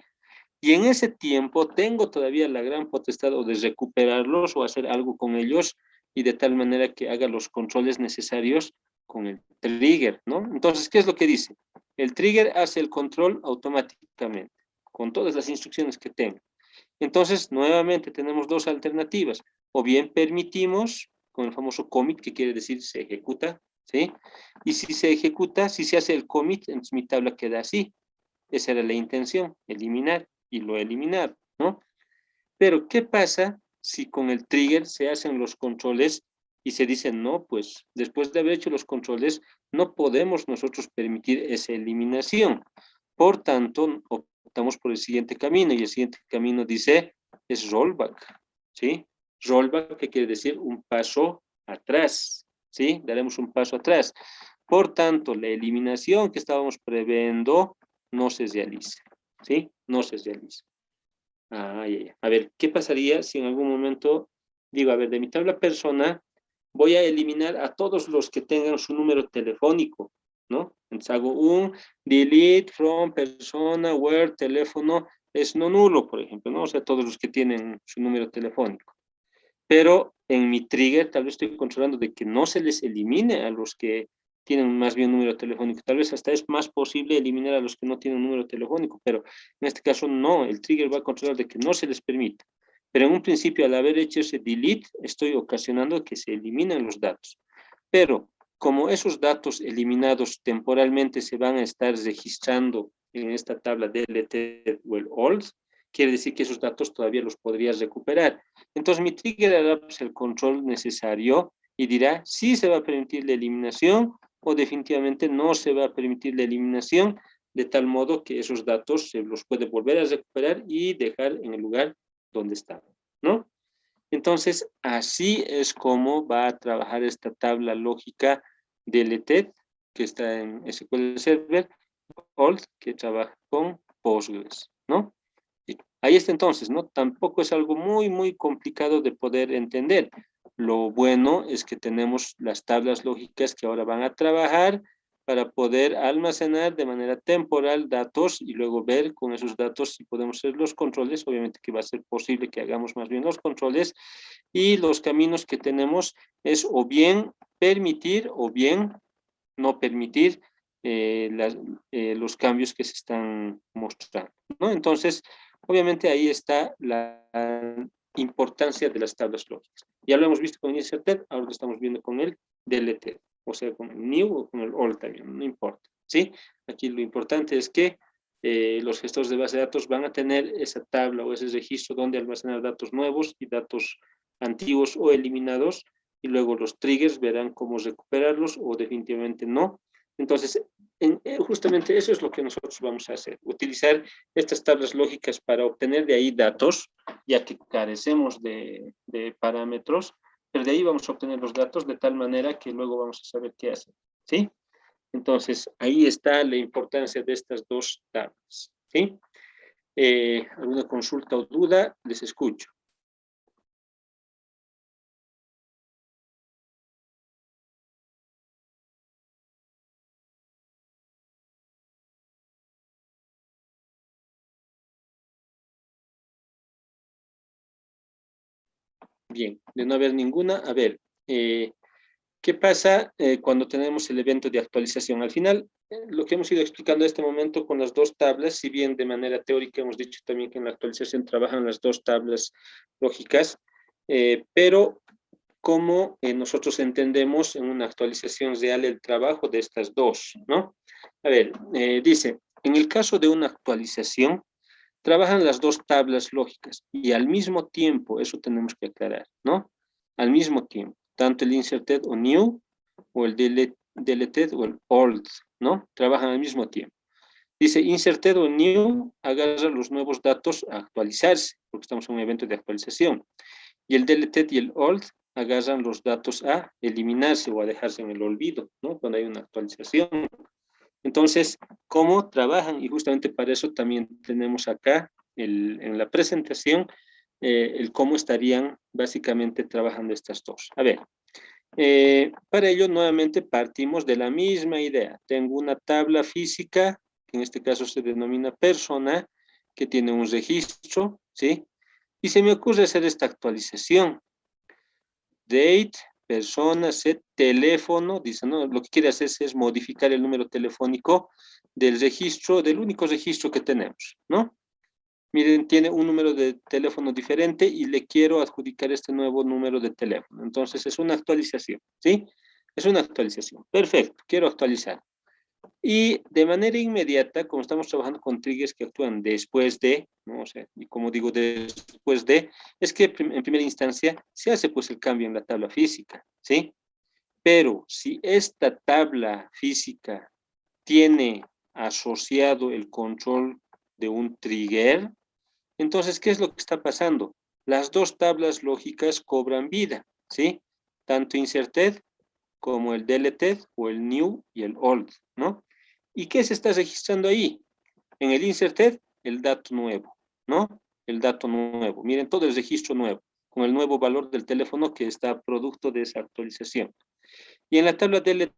Y en ese tiempo tengo todavía la gran potestad o de recuperarlos o hacer algo con ellos y de tal manera que haga los controles necesarios con el trigger, ¿no? Entonces, ¿qué es lo que dice? El trigger hace el control automáticamente con todas las instrucciones que tengo. Entonces, nuevamente tenemos dos alternativas. O bien permitimos con el famoso commit, que quiere decir se ejecuta, ¿sí? Y si se ejecuta, si se hace el commit, entonces mi tabla queda así. Esa era la intención, eliminar, y lo he eliminado, ¿no? Pero, ¿qué pasa si con el trigger se hacen los controles y se dice, no, pues después de haber hecho los controles, no podemos nosotros permitir esa eliminación? Por tanto, optamos por el siguiente camino, y el siguiente camino dice, es rollback, ¿sí? Rollback, que quiere decir un paso atrás, ¿sí? Daremos un paso atrás. Por tanto, la eliminación que estábamos previendo no se realiza, ¿sí? No se realiza. Ah, ya, ya. A ver, ¿qué pasaría si en algún momento digo, a ver, de mi tabla persona voy a eliminar a todos los que tengan su número telefónico, ¿no? Entonces hago un delete from persona where teléfono es no nulo, por ejemplo, ¿no? O sea, todos los que tienen su número telefónico. Pero en mi trigger tal vez estoy controlando de que no se les elimine a los que tienen más bien número telefónico. Tal vez hasta es más posible eliminar a los que no tienen número telefónico, pero en este caso no, el trigger va a controlar de que no se les permita. Pero en un principio, al haber hecho ese delete, estoy ocasionando que se eliminen los datos. Pero como esos datos eliminados temporalmente se van a estar registrando en esta tabla deleted o el old, quiere decir que esos datos todavía los podrías recuperar. Entonces mi trigger hará el control necesario y dirá si se va a permitir la eliminación o definitivamente no se va a permitir la eliminación, de tal modo que esos datos se los puede volver a recuperar y dejar en el lugar donde estaban, ¿no? Entonces, así es como va a trabajar esta tabla lógica de LETED, que está en SQL Server, Old, que trabaja con Postgres, ¿no? Y ahí está entonces, ¿no? Tampoco es algo muy complicado de poder entender. Lo bueno es que tenemos las tablas lógicas que ahora van a trabajar para poder almacenar de manera temporal datos y luego ver con esos datos si podemos hacer los controles. Obviamente que va a ser posible que hagamos más bien los controles, y los caminos que tenemos es o bien permitir o bien no permitir los cambios que se están mostrando, ¿no? Entonces, obviamente ahí está la importancia de las tablas lógicas. Ya lo hemos visto con inserted, ahora lo estamos viendo con el deleted, o sea, con el new o con el old también, no importa, ¿sí? Aquí lo importante es que los gestores de base de datos van a tener esa tabla o ese registro donde almacenar datos nuevos y datos antiguos o eliminados, y luego los triggers verán cómo recuperarlos o definitivamente no. Entonces, justamente eso es lo que nosotros vamos a hacer, utilizar estas tablas lógicas para obtener de ahí datos, ya que carecemos de parámetros, pero de ahí vamos a obtener los datos de tal manera que luego vamos a saber qué hacer, ¿sí? Entonces, ahí está la importancia de estas dos tablas, ¿sí? ¿Alguna consulta o duda? Les escucho. Bien, de no haber ninguna, a ver, ¿qué pasa cuando tenemos el evento de actualización? Al final, lo que hemos ido explicando en este momento con las dos tablas, si bien de manera teórica hemos dicho también que en la actualización trabajan las dos tablas lógicas, pero cómo nosotros entendemos en una actualización real el trabajo de estas dos, ¿no? A ver, dice, en el caso de una actualización, trabajan las dos tablas lógicas y al mismo tiempo, eso tenemos que aclarar, ¿no? Al mismo tiempo, tanto el inserted o new o el deleted o el old, ¿no? Trabajan al mismo tiempo. Dice, inserted o new agarra los nuevos datos a actualizarse, porque estamos en un evento de actualización. Y el deleted y el old agarran los datos a eliminarse o a dejarse en el olvido, ¿no? Cuando hay una actualización. Entonces, ¿cómo trabajan? Y justamente para eso también tenemos acá en la presentación el cómo estarían básicamente trabajando estas dos. A ver, para ello nuevamente partimos de la misma idea. Tengo una tabla física, que en este caso se denomina persona, que tiene un registro, ¿sí? Y se me ocurre hacer esta actualización. Date, persona, set, teléfono, dice, ¿no? Lo que quiere hacer es modificar el número telefónico del registro, del único registro que tenemos, ¿no? Miren, tiene un número de teléfono diferente y le quiero adjudicar este nuevo número de teléfono. Entonces, es una actualización, ¿sí? Es una actualización. Perfecto, quiero actualizar. Y de manera inmediata, como estamos trabajando con triggers que actúan después de, ¿no? O sea, y como digo después de, es que en primera instancia se hace pues el cambio en la tabla física, ¿sí? Pero si esta tabla física tiene asociado el control de un trigger, entonces, ¿qué es lo que está pasando? Las dos tablas lógicas cobran vida, ¿sí? Tanto inserted como el deleted o el new y el old, ¿no? ¿Y qué se está registrando ahí? En el inserted, el dato nuevo, ¿no? El dato nuevo. Miren, todo el registro nuevo, con el nuevo valor del teléfono que está producto de esa actualización. Y en la tabla deleted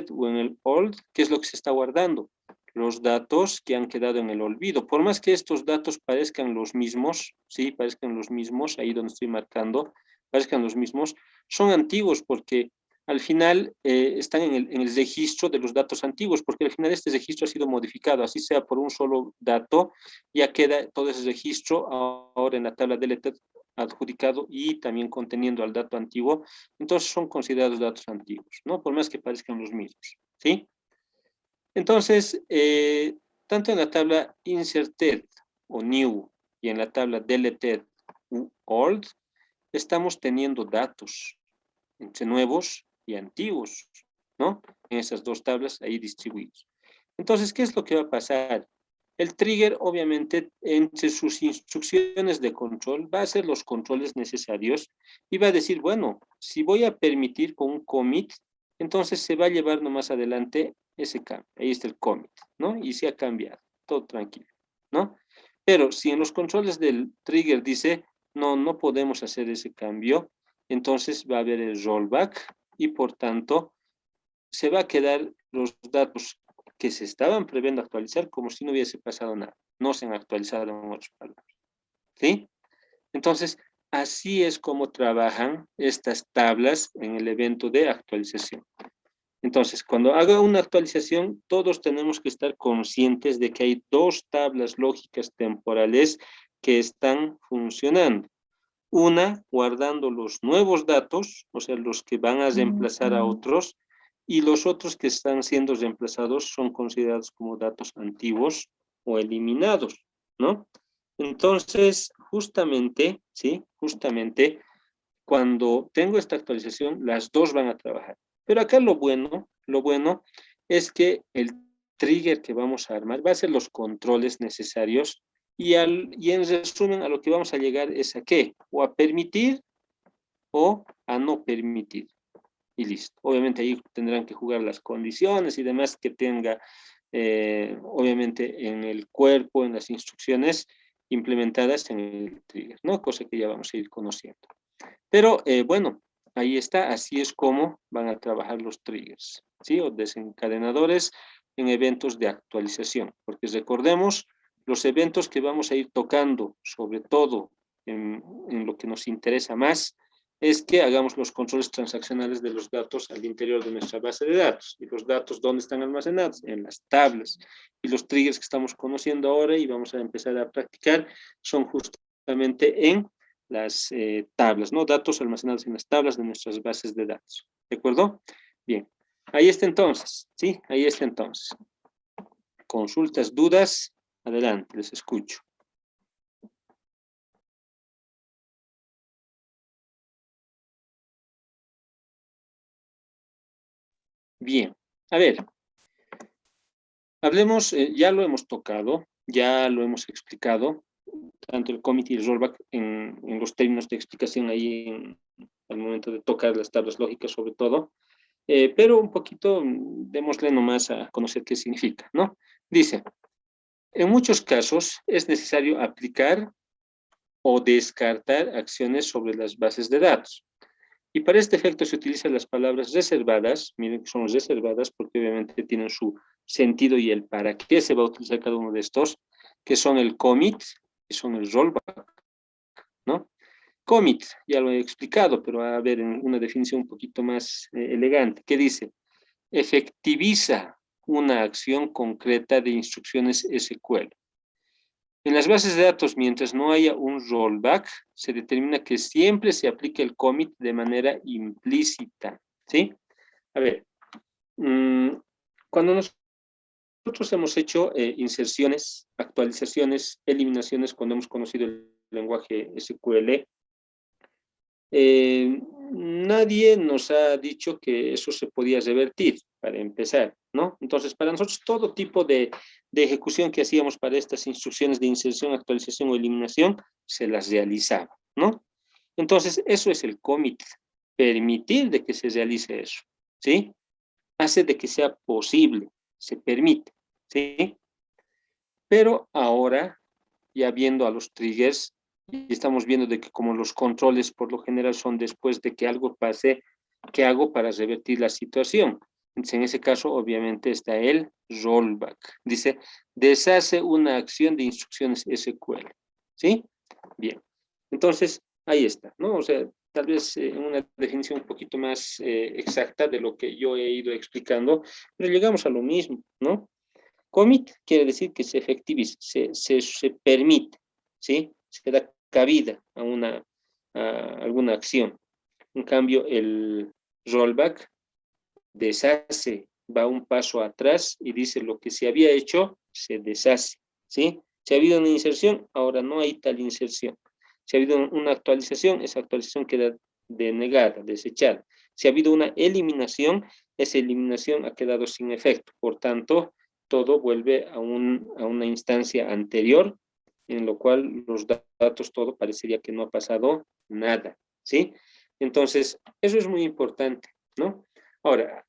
o en el old, ¿qué es lo que se está guardando? Los datos que han quedado en el olvido. Por más que estos datos parezcan los mismos, sí, parezcan los mismos, ahí donde estoy marcando, parezcan los mismos, son antiguos porque al final están en el registro de los datos antiguos, porque al final este registro ha sido modificado, así sea por un solo dato, ya queda todo ese registro ahora en la tabla deleted adjudicado y también conteniendo al dato antiguo, entonces son considerados datos antiguos, ¿no? Por más que parezcan los mismos, ¿sí? Entonces, tanto en la tabla inserted o new y en la tabla deleted u old, estamos teniendo datos entre nuevos y antiguos, ¿no? En esas dos tablas ahí distribuidos. Entonces, ¿qué es lo que va a pasar? El trigger, obviamente, entre sus instrucciones de control, va a hacer los controles necesarios y va a decir, bueno, si voy a permitir con un commit, entonces se va a llevar nomás adelante ese cambio. Ahí está el commit, ¿no? Y se ha cambiado, todo tranquilo, ¿no? Pero si en los controles del trigger dice, no, no podemos hacer ese cambio, entonces va a haber el rollback y por tanto se va a quedar los datos que se estaban previendo actualizar como si no hubiese pasado nada. No se han actualizado en otras palabras. ¿Sí? Entonces, así es como trabajan estas tablas en el evento de actualización. Entonces, cuando haga una actualización, todos tenemos que estar conscientes de que hay dos tablas lógicas temporales que están funcionando. Una, guardando los nuevos datos, o sea, los que van a reemplazar a otros, y los otros que están siendo reemplazados son considerados como datos antiguos, o eliminados, ¿no? Entonces, justamente, ¿sí? Justamente, cuando tengo esta actualización, las dos van a trabajar. Pero acá lo bueno es que el trigger que vamos a armar va a ser los controles necesarios y en resumen a lo que vamos a llegar es a qué, o a permitir o a no permitir. Y listo. Obviamente ahí tendrán que jugar las condiciones y demás que tenga, obviamente, en el cuerpo, en las instrucciones implementadas en el trigger, ¿no? Cosa que ya vamos a ir conociendo. Pero bueno, ahí está, así es como van a trabajar los triggers, ¿sí? O desencadenadores en eventos de actualización, porque recordemos, los eventos que vamos a ir tocando, sobre todo en lo que nos interesa más, es que hagamos los controles transaccionales de los datos al interior de nuestra base de datos. ¿Y los datos dónde están almacenados? En las tablas. Y los triggers que estamos conociendo ahora y vamos a empezar a practicar son justamente en las tablas, ¿no? Datos almacenados en las tablas de nuestras bases de datos. ¿De acuerdo? Bien. Ahí está entonces, ¿sí? Ahí está entonces. Consultas, dudas, adelante, les escucho. Bien. A ver, hablemos, ya lo hemos tocado, ya lo hemos explicado, tanto el commit y el rollback en los términos de explicación ahí al momento de tocar las tablas lógicas sobre todo. Pero un poquito, démosle nomás a conocer qué significa, ¿no? Dice, en muchos casos es necesario aplicar o descartar acciones sobre las bases de datos. Y para este efecto se utilizan las palabras reservadas, miren que son reservadas porque obviamente tienen su sentido y el para qué se va a utilizar cada uno de estos, que son el commit y son el rollback, ¿no? Commit, ya lo he explicado, pero a ver, en una definición un poquito más elegante, ¿qué dice? Efectiviza una acción concreta de instrucciones SQL. En las bases de datos, mientras no haya un rollback, se determina que siempre se aplique el commit de manera implícita, ¿sí? A ver, cuando nosotros hemos hecho inserciones, actualizaciones, eliminaciones, cuando hemos conocido el lenguaje SQL, nadie nos ha dicho que eso se podía revertir, para empezar, ¿no? Entonces, para nosotros, todo tipo de ejecución que hacíamos para estas instrucciones de inserción, actualización o eliminación, se las realizaba, ¿no? Entonces, eso es el commit, permitir de que se realice eso, ¿sí? Hace de que sea posible, se permite, ¿sí? Pero ahora, ya viendo a los triggers, y estamos viendo de que como los controles por lo general son después de que algo pase, ¿qué hago para revertir la situación? Entonces, en ese caso, obviamente, está el rollback. Dice, deshace una acción de instrucciones SQL. ¿Sí? Bien. Entonces, ahí está, ¿no? O sea, tal vez una definición un poquito más exacta de lo que yo he ido explicando, pero llegamos a lo mismo, ¿no? Commit quiere decir que se efectiviza, se permite, ¿sí? Se da cabida a alguna acción. En cambio, el rollback deshace, va un paso atrás y dice lo que se había hecho, se deshace, ¿sí? Si ha habido una inserción, ahora no hay tal inserción. Si ha habido una actualización, esa actualización queda denegada, desechada. Si ha habido una eliminación, esa eliminación ha quedado sin efecto. Por tanto, todo vuelve a una instancia anterior, en lo cual los datos, todo parecería que no ha pasado nada, ¿sí? Entonces, eso es muy importante, ¿no? Ahora,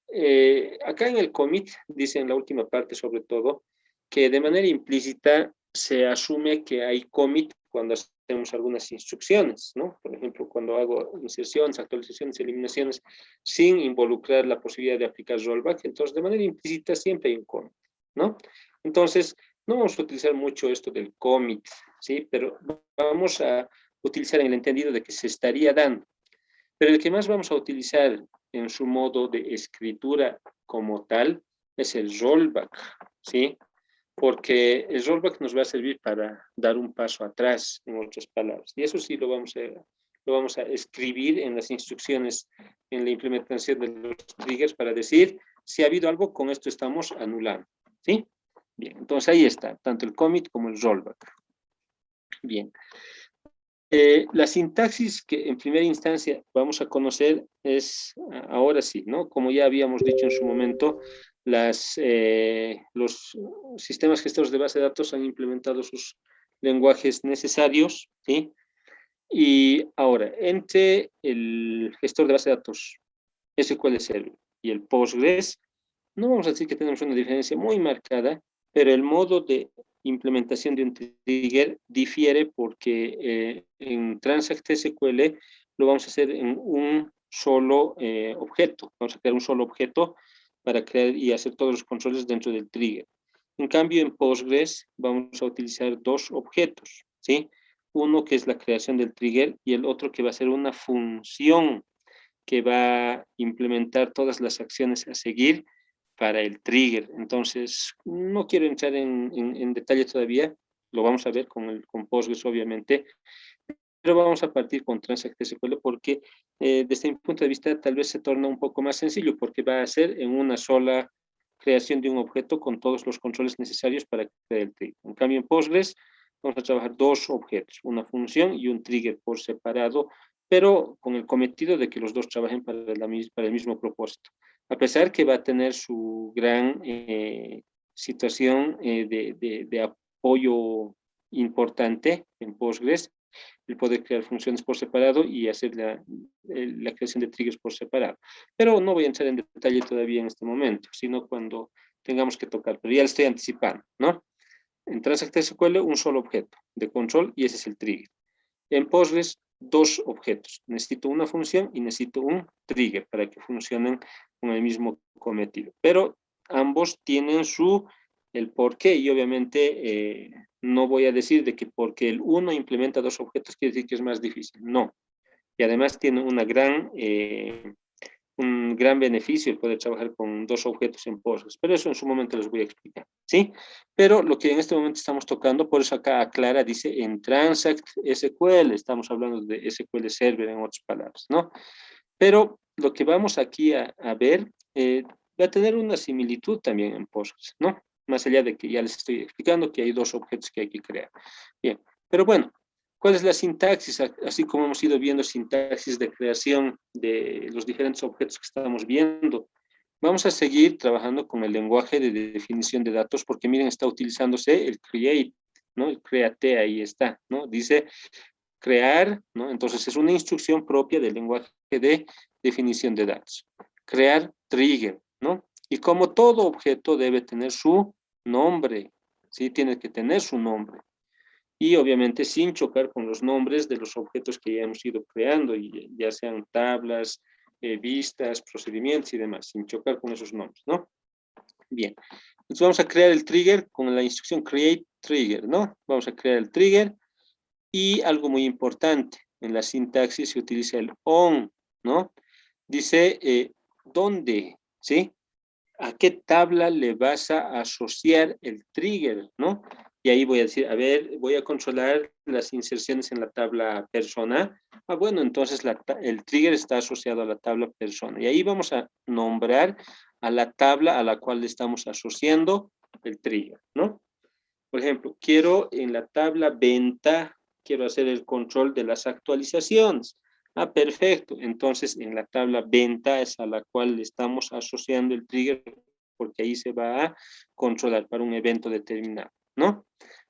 acá en el commit, dice en la última parte sobre todo, que de manera implícita se asume que hay commit cuando hacemos algunas instrucciones, ¿no? Por ejemplo, cuando hago inserciones, actualizaciones, eliminaciones, sin involucrar la posibilidad de aplicar rollback, entonces de manera implícita siempre hay un commit, ¿no? Entonces, no vamos a utilizar mucho esto del commit, ¿sí? Pero vamos a utilizar en el entendido de que se estaría dando. Pero el que más vamos a utilizar en su modo de escritura como tal es el rollback, ¿sí? Porque el rollback nos va a servir para dar un paso atrás, en otras palabras. Y eso sí lo vamos a escribir en las instrucciones, en la implementación de los triggers para decir, si ha habido algo, con esto estamos anulando, ¿sí? Bien, entonces ahí está, tanto el commit como el rollback. Bien. La sintaxis que en primera instancia vamos a conocer es, ahora sí, ¿no? Como ya habíamos dicho en su momento, los sistemas gestores de base de datos han implementado sus lenguajes necesarios, ¿sí? Y ahora, entre el gestor de base de datos SQL Server y el Postgres, no vamos a decir que tenemos una diferencia muy marcada, pero el modo de implementación de un trigger difiere porque en Transact SQL lo vamos a hacer en un solo objeto. Vamos a crear un solo objeto para crear y hacer todos los controles dentro del trigger. En cambio, en Postgres vamos a utilizar dos objetos, ¿sí? Uno que es la creación del trigger y el otro que va a ser una función que va a implementar todas las acciones a seguir para el trigger. Entonces, no quiero entrar en detalle todavía, lo vamos a ver con Postgres, obviamente, pero vamos a partir con Transact SQL porque desde mi punto de vista tal vez se torna un poco más sencillo porque va a ser en una sola creación de un objeto con todos los controles necesarios para crear el trigger. En cambio, en Postgres vamos a trabajar dos objetos, una función y un trigger por separado, pero con el cometido de que los dos trabajen para el mismo propósito. A pesar que va a tener su gran situación de apoyo importante en Postgres, el poder crear funciones por separado y hacer la creación de triggers por separado. Pero no voy a entrar en detalle todavía en este momento, sino cuando tengamos que tocar, pero ya lo estoy anticipando, ¿no? En Transact SQL, un solo objeto de control y ese es el trigger. En Postgres, dos objetos. Necesito una función y necesito un trigger para que funcionen con el mismo cometido. Pero ambos tienen el porqué y obviamente no voy a decir de que porque el uno implementa dos objetos quiere decir que es más difícil. No. Y además tiene un gran beneficio el poder trabajar con dos objetos en Postgres, pero eso en su momento les voy a explicar, ¿sí? Pero lo que en este momento estamos tocando, por eso acá aclara, dice en Transact SQL, estamos hablando de SQL Server en otras palabras, ¿no? Pero lo que vamos aquí a ver va a tener una similitud también en Postgres, ¿no? Más allá de que ya les estoy explicando que hay dos objetos que hay que crear. Bien, pero bueno, ¿cuál es la sintaxis? Así como hemos ido viendo sintaxis de creación de los diferentes objetos que estamos viendo. Vamos a seguir trabajando con el lenguaje de definición de datos porque miren, está utilizándose el create, ¿no? El create ahí está, ¿no? Dice crear, ¿no? Entonces es una instrucción propia del lenguaje de definición de datos. Crear trigger, ¿no? Y como todo objeto debe tener su nombre, ¿sí? Tiene que tener su nombre y obviamente sin chocar con los nombres de los objetos que ya hemos ido creando, y ya sean tablas, vistas, procedimientos y demás, sin chocar con esos nombres, ¿no? Bien, entonces vamos a crear el trigger con la instrucción create trigger, ¿no? Vamos a crear el trigger y algo muy importante, en la sintaxis se utiliza el on, ¿no? Dice, ¿dónde? ¿Sí? ¿A qué tabla le vas a asociar el trigger, no? Y ahí voy a decir, a ver, voy a controlar las inserciones en la tabla persona. Ah, bueno, entonces el trigger está asociado a la tabla persona. Y ahí vamos a nombrar a la tabla a la cual le estamos asociando el trigger, ¿no? Por ejemplo, quiero en la tabla venta, quiero hacer el control de las actualizaciones. Ah, perfecto. Entonces, en la tabla venta es a la cual le estamos asociando el trigger porque ahí se va a controlar para un evento determinado, ¿no?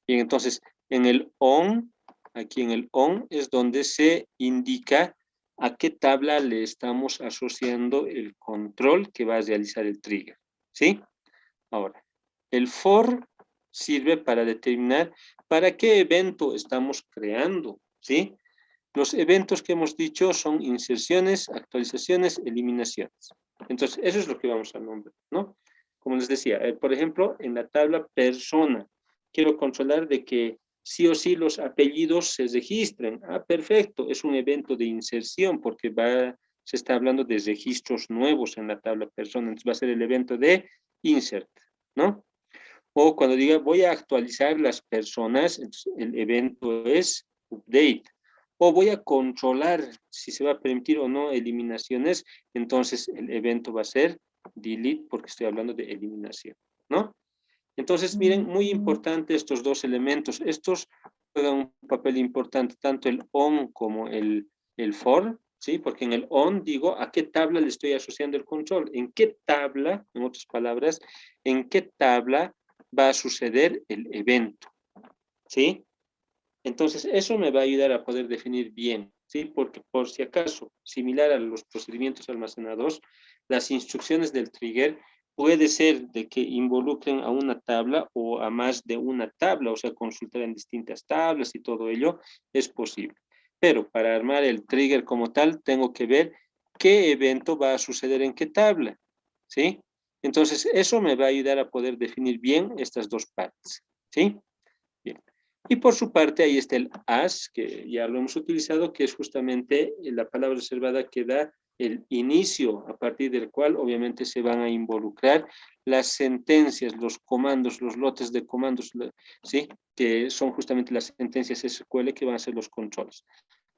Bien, entonces, en el on, aquí en el on es donde se indica a qué tabla le estamos asociando el control que va a realizar el trigger, ¿sí? Ahora, el for sirve para determinar para qué evento estamos creando, ¿sí? Los eventos que hemos dicho son inserciones, actualizaciones, eliminaciones. Entonces, eso es lo que vamos a nombrar, ¿no? Como les decía, por ejemplo, en la tabla persona, quiero controlar de que sí o sí los apellidos se registren. Ah, perfecto, es un evento de inserción porque se está hablando de registros nuevos en la tabla persona, entonces va a ser el evento de insert, ¿no? O cuando diga voy a actualizar las personas, entonces el evento es update. O voy a controlar si se va a permitir o no eliminaciones, entonces el evento va a ser delete porque estoy hablando de eliminación, ¿no? Entonces, miren, muy importante estos dos elementos. Estos juegan un papel importante, tanto el on como el for, ¿sí? Porque en el on digo a qué tabla le estoy asociando el control. ¿En qué tabla, en otras palabras, en qué tabla va a suceder el evento? ¿Sí? Entonces, eso me va a ayudar a poder definir bien, ¿sí? Porque por si acaso, similar a los procedimientos almacenados, las instrucciones del trigger puede ser de que involucren a una tabla o a más de una tabla, o sea, consultar en distintas tablas y todo ello es posible. Pero para armar el trigger como tal, tengo que ver qué evento va a suceder en qué tabla, ¿sí? Entonces, eso me va a ayudar a poder definir bien estas dos partes, ¿sí? Bien. Y por su parte, ahí está el as, que ya lo hemos utilizado, que es justamente la palabra reservada que da el inicio, a partir del cual obviamente se van a involucrar las sentencias, los comandos, los lotes de comandos, ¿sí? Que son justamente las sentencias SQL que van a ser los controles.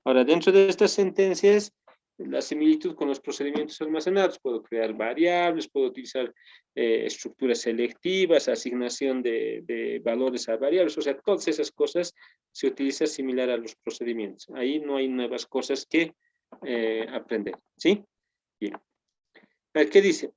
Ahora, dentro de estas sentencias, la similitud con los procedimientos almacenados, puedo crear variables, puedo utilizar estructuras selectivas, asignación de valores a variables, o sea, todas esas cosas se utiliza similar a los procedimientos. Ahí no hay nuevas cosas que aprender, ¿sí? Bien. A ver, ¿qué dice?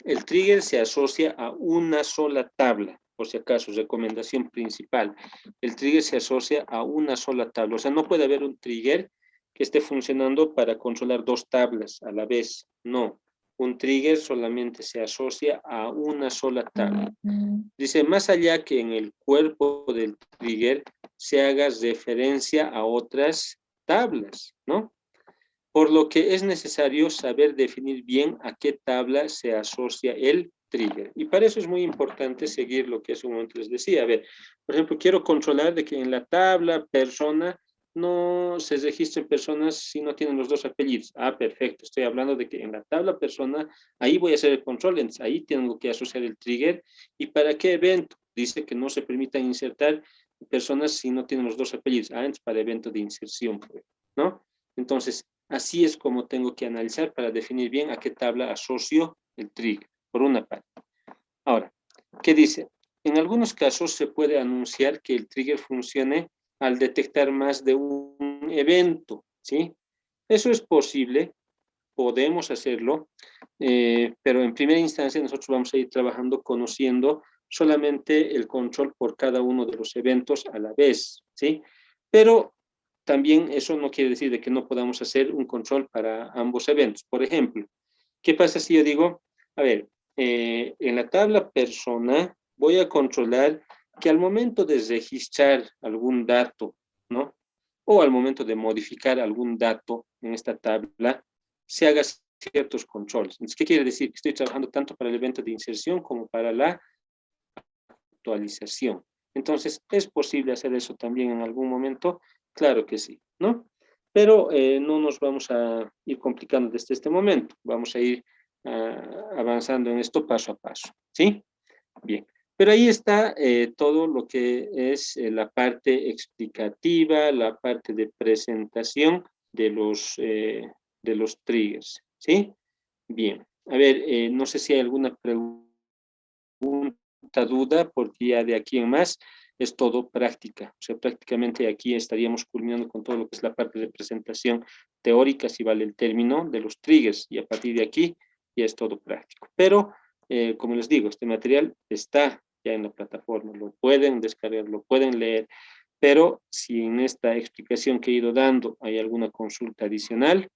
El trigger se asocia a una sola tabla, por si acaso, recomendación principal. El trigger se asocia a una sola tabla, o sea, no puede haber un trigger que esté funcionando para controlar dos tablas a la vez. No, un trigger solamente se asocia a una sola tabla. Dice, más allá que en el cuerpo del trigger se haga referencia a otras tablas, ¿no? Por lo que es necesario saber definir bien a qué tabla se asocia el trigger. Y para eso es muy importante seguir lo que hace un momento les decía. A ver, por ejemplo, quiero controlar de que en la tabla persona no se registren personas si no tienen los dos apellidos. Ah, perfecto. Estoy hablando de que en la tabla persona, ahí voy a hacer el control, entonces ahí tengo que asociar el trigger. ¿Y para qué evento? Dice que no se permitan insertar personas si no tienen los dos apellidos. Ah, entonces para evento de inserción, ¿no? Entonces, así es como tengo que analizar para definir bien a qué tabla asocio el trigger, por una parte. Ahora, ¿qué dice? En algunos casos se puede anunciar que el trigger funcione al detectar más de un evento, ¿sí? Eso es posible, podemos hacerlo, pero en primera instancia nosotros vamos a ir trabajando conociendo solamente el control por cada uno de los eventos a la vez, ¿sí? Pero también eso no quiere decir de que no podamos hacer un control para ambos eventos. Por ejemplo, ¿qué pasa si yo digo, a ver, en la tabla persona voy a controlar que al momento de registrar algún dato, ¿no? O al momento de modificar algún dato en esta tabla, se haga ciertos controles. Entonces, ¿qué quiere decir? Que estoy trabajando tanto para el evento de inserción como para la actualización. Entonces, ¿es posible hacer eso también en algún momento? Claro que sí, ¿no? Pero no nos vamos a ir complicando desde este momento. Vamos a ir avanzando en esto paso a paso, ¿sí? Bien. Pero ahí está todo lo que es la parte explicativa, la parte de presentación de los triggers, ¿sí? Bien. A ver, no sé si hay alguna pregunta, duda, porque ya de aquí en más es todo práctica. O sea, prácticamente aquí estaríamos culminando con todo lo que es la parte de presentación teórica, si vale el término, de los triggers, y a partir de aquí ya es todo práctico. Pero, como les digo, este material está ya en la plataforma, lo pueden descargar, lo pueden leer, pero si en esta explicación que he ido dando hay alguna consulta adicional,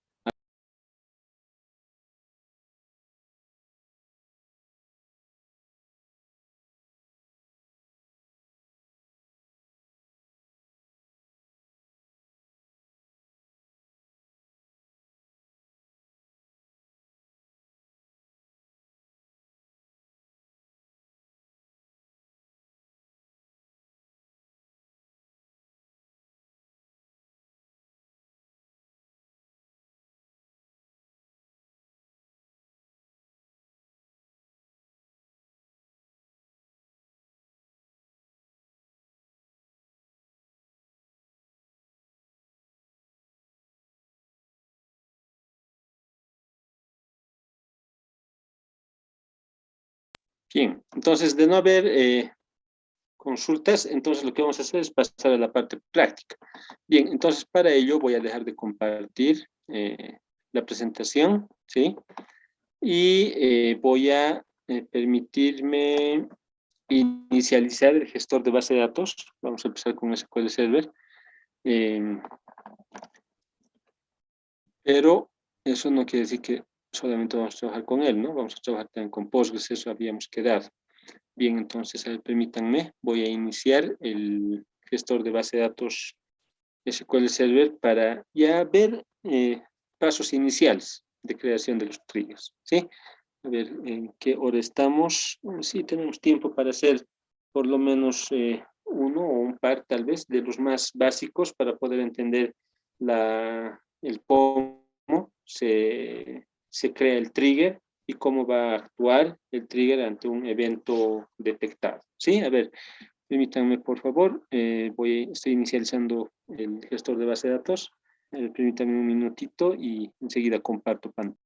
Bien, entonces de no haber consultas, entonces lo que vamos a hacer es pasar a la parte práctica. Bien, entonces para ello voy a dejar de compartir la presentación, ¿sí? Y voy a permitirme inicializar el gestor de base de datos. Vamos a empezar con SQL Server. Eh, pero eso no quiere decir que solamente vamos a trabajar con él, ¿no? Vamos a trabajar también con Postgres, eso habíamos quedado. Bien, entonces, a ver, permítanme, voy a iniciar el gestor de base de datos SQL Server para ya ver pasos iniciales de creación de los triggers, ¿sí? A ver, ¿en qué hora estamos? Sí, tenemos tiempo para hacer por lo menos uno o un par, tal vez, de los más básicos para poder entender el cómo se crea el trigger y cómo va a actuar el trigger ante un evento detectado. ¿Sí? A ver, permítanme, por favor. Estoy inicializando el gestor de base de datos. Permítanme un minutito y enseguida comparto pantalla.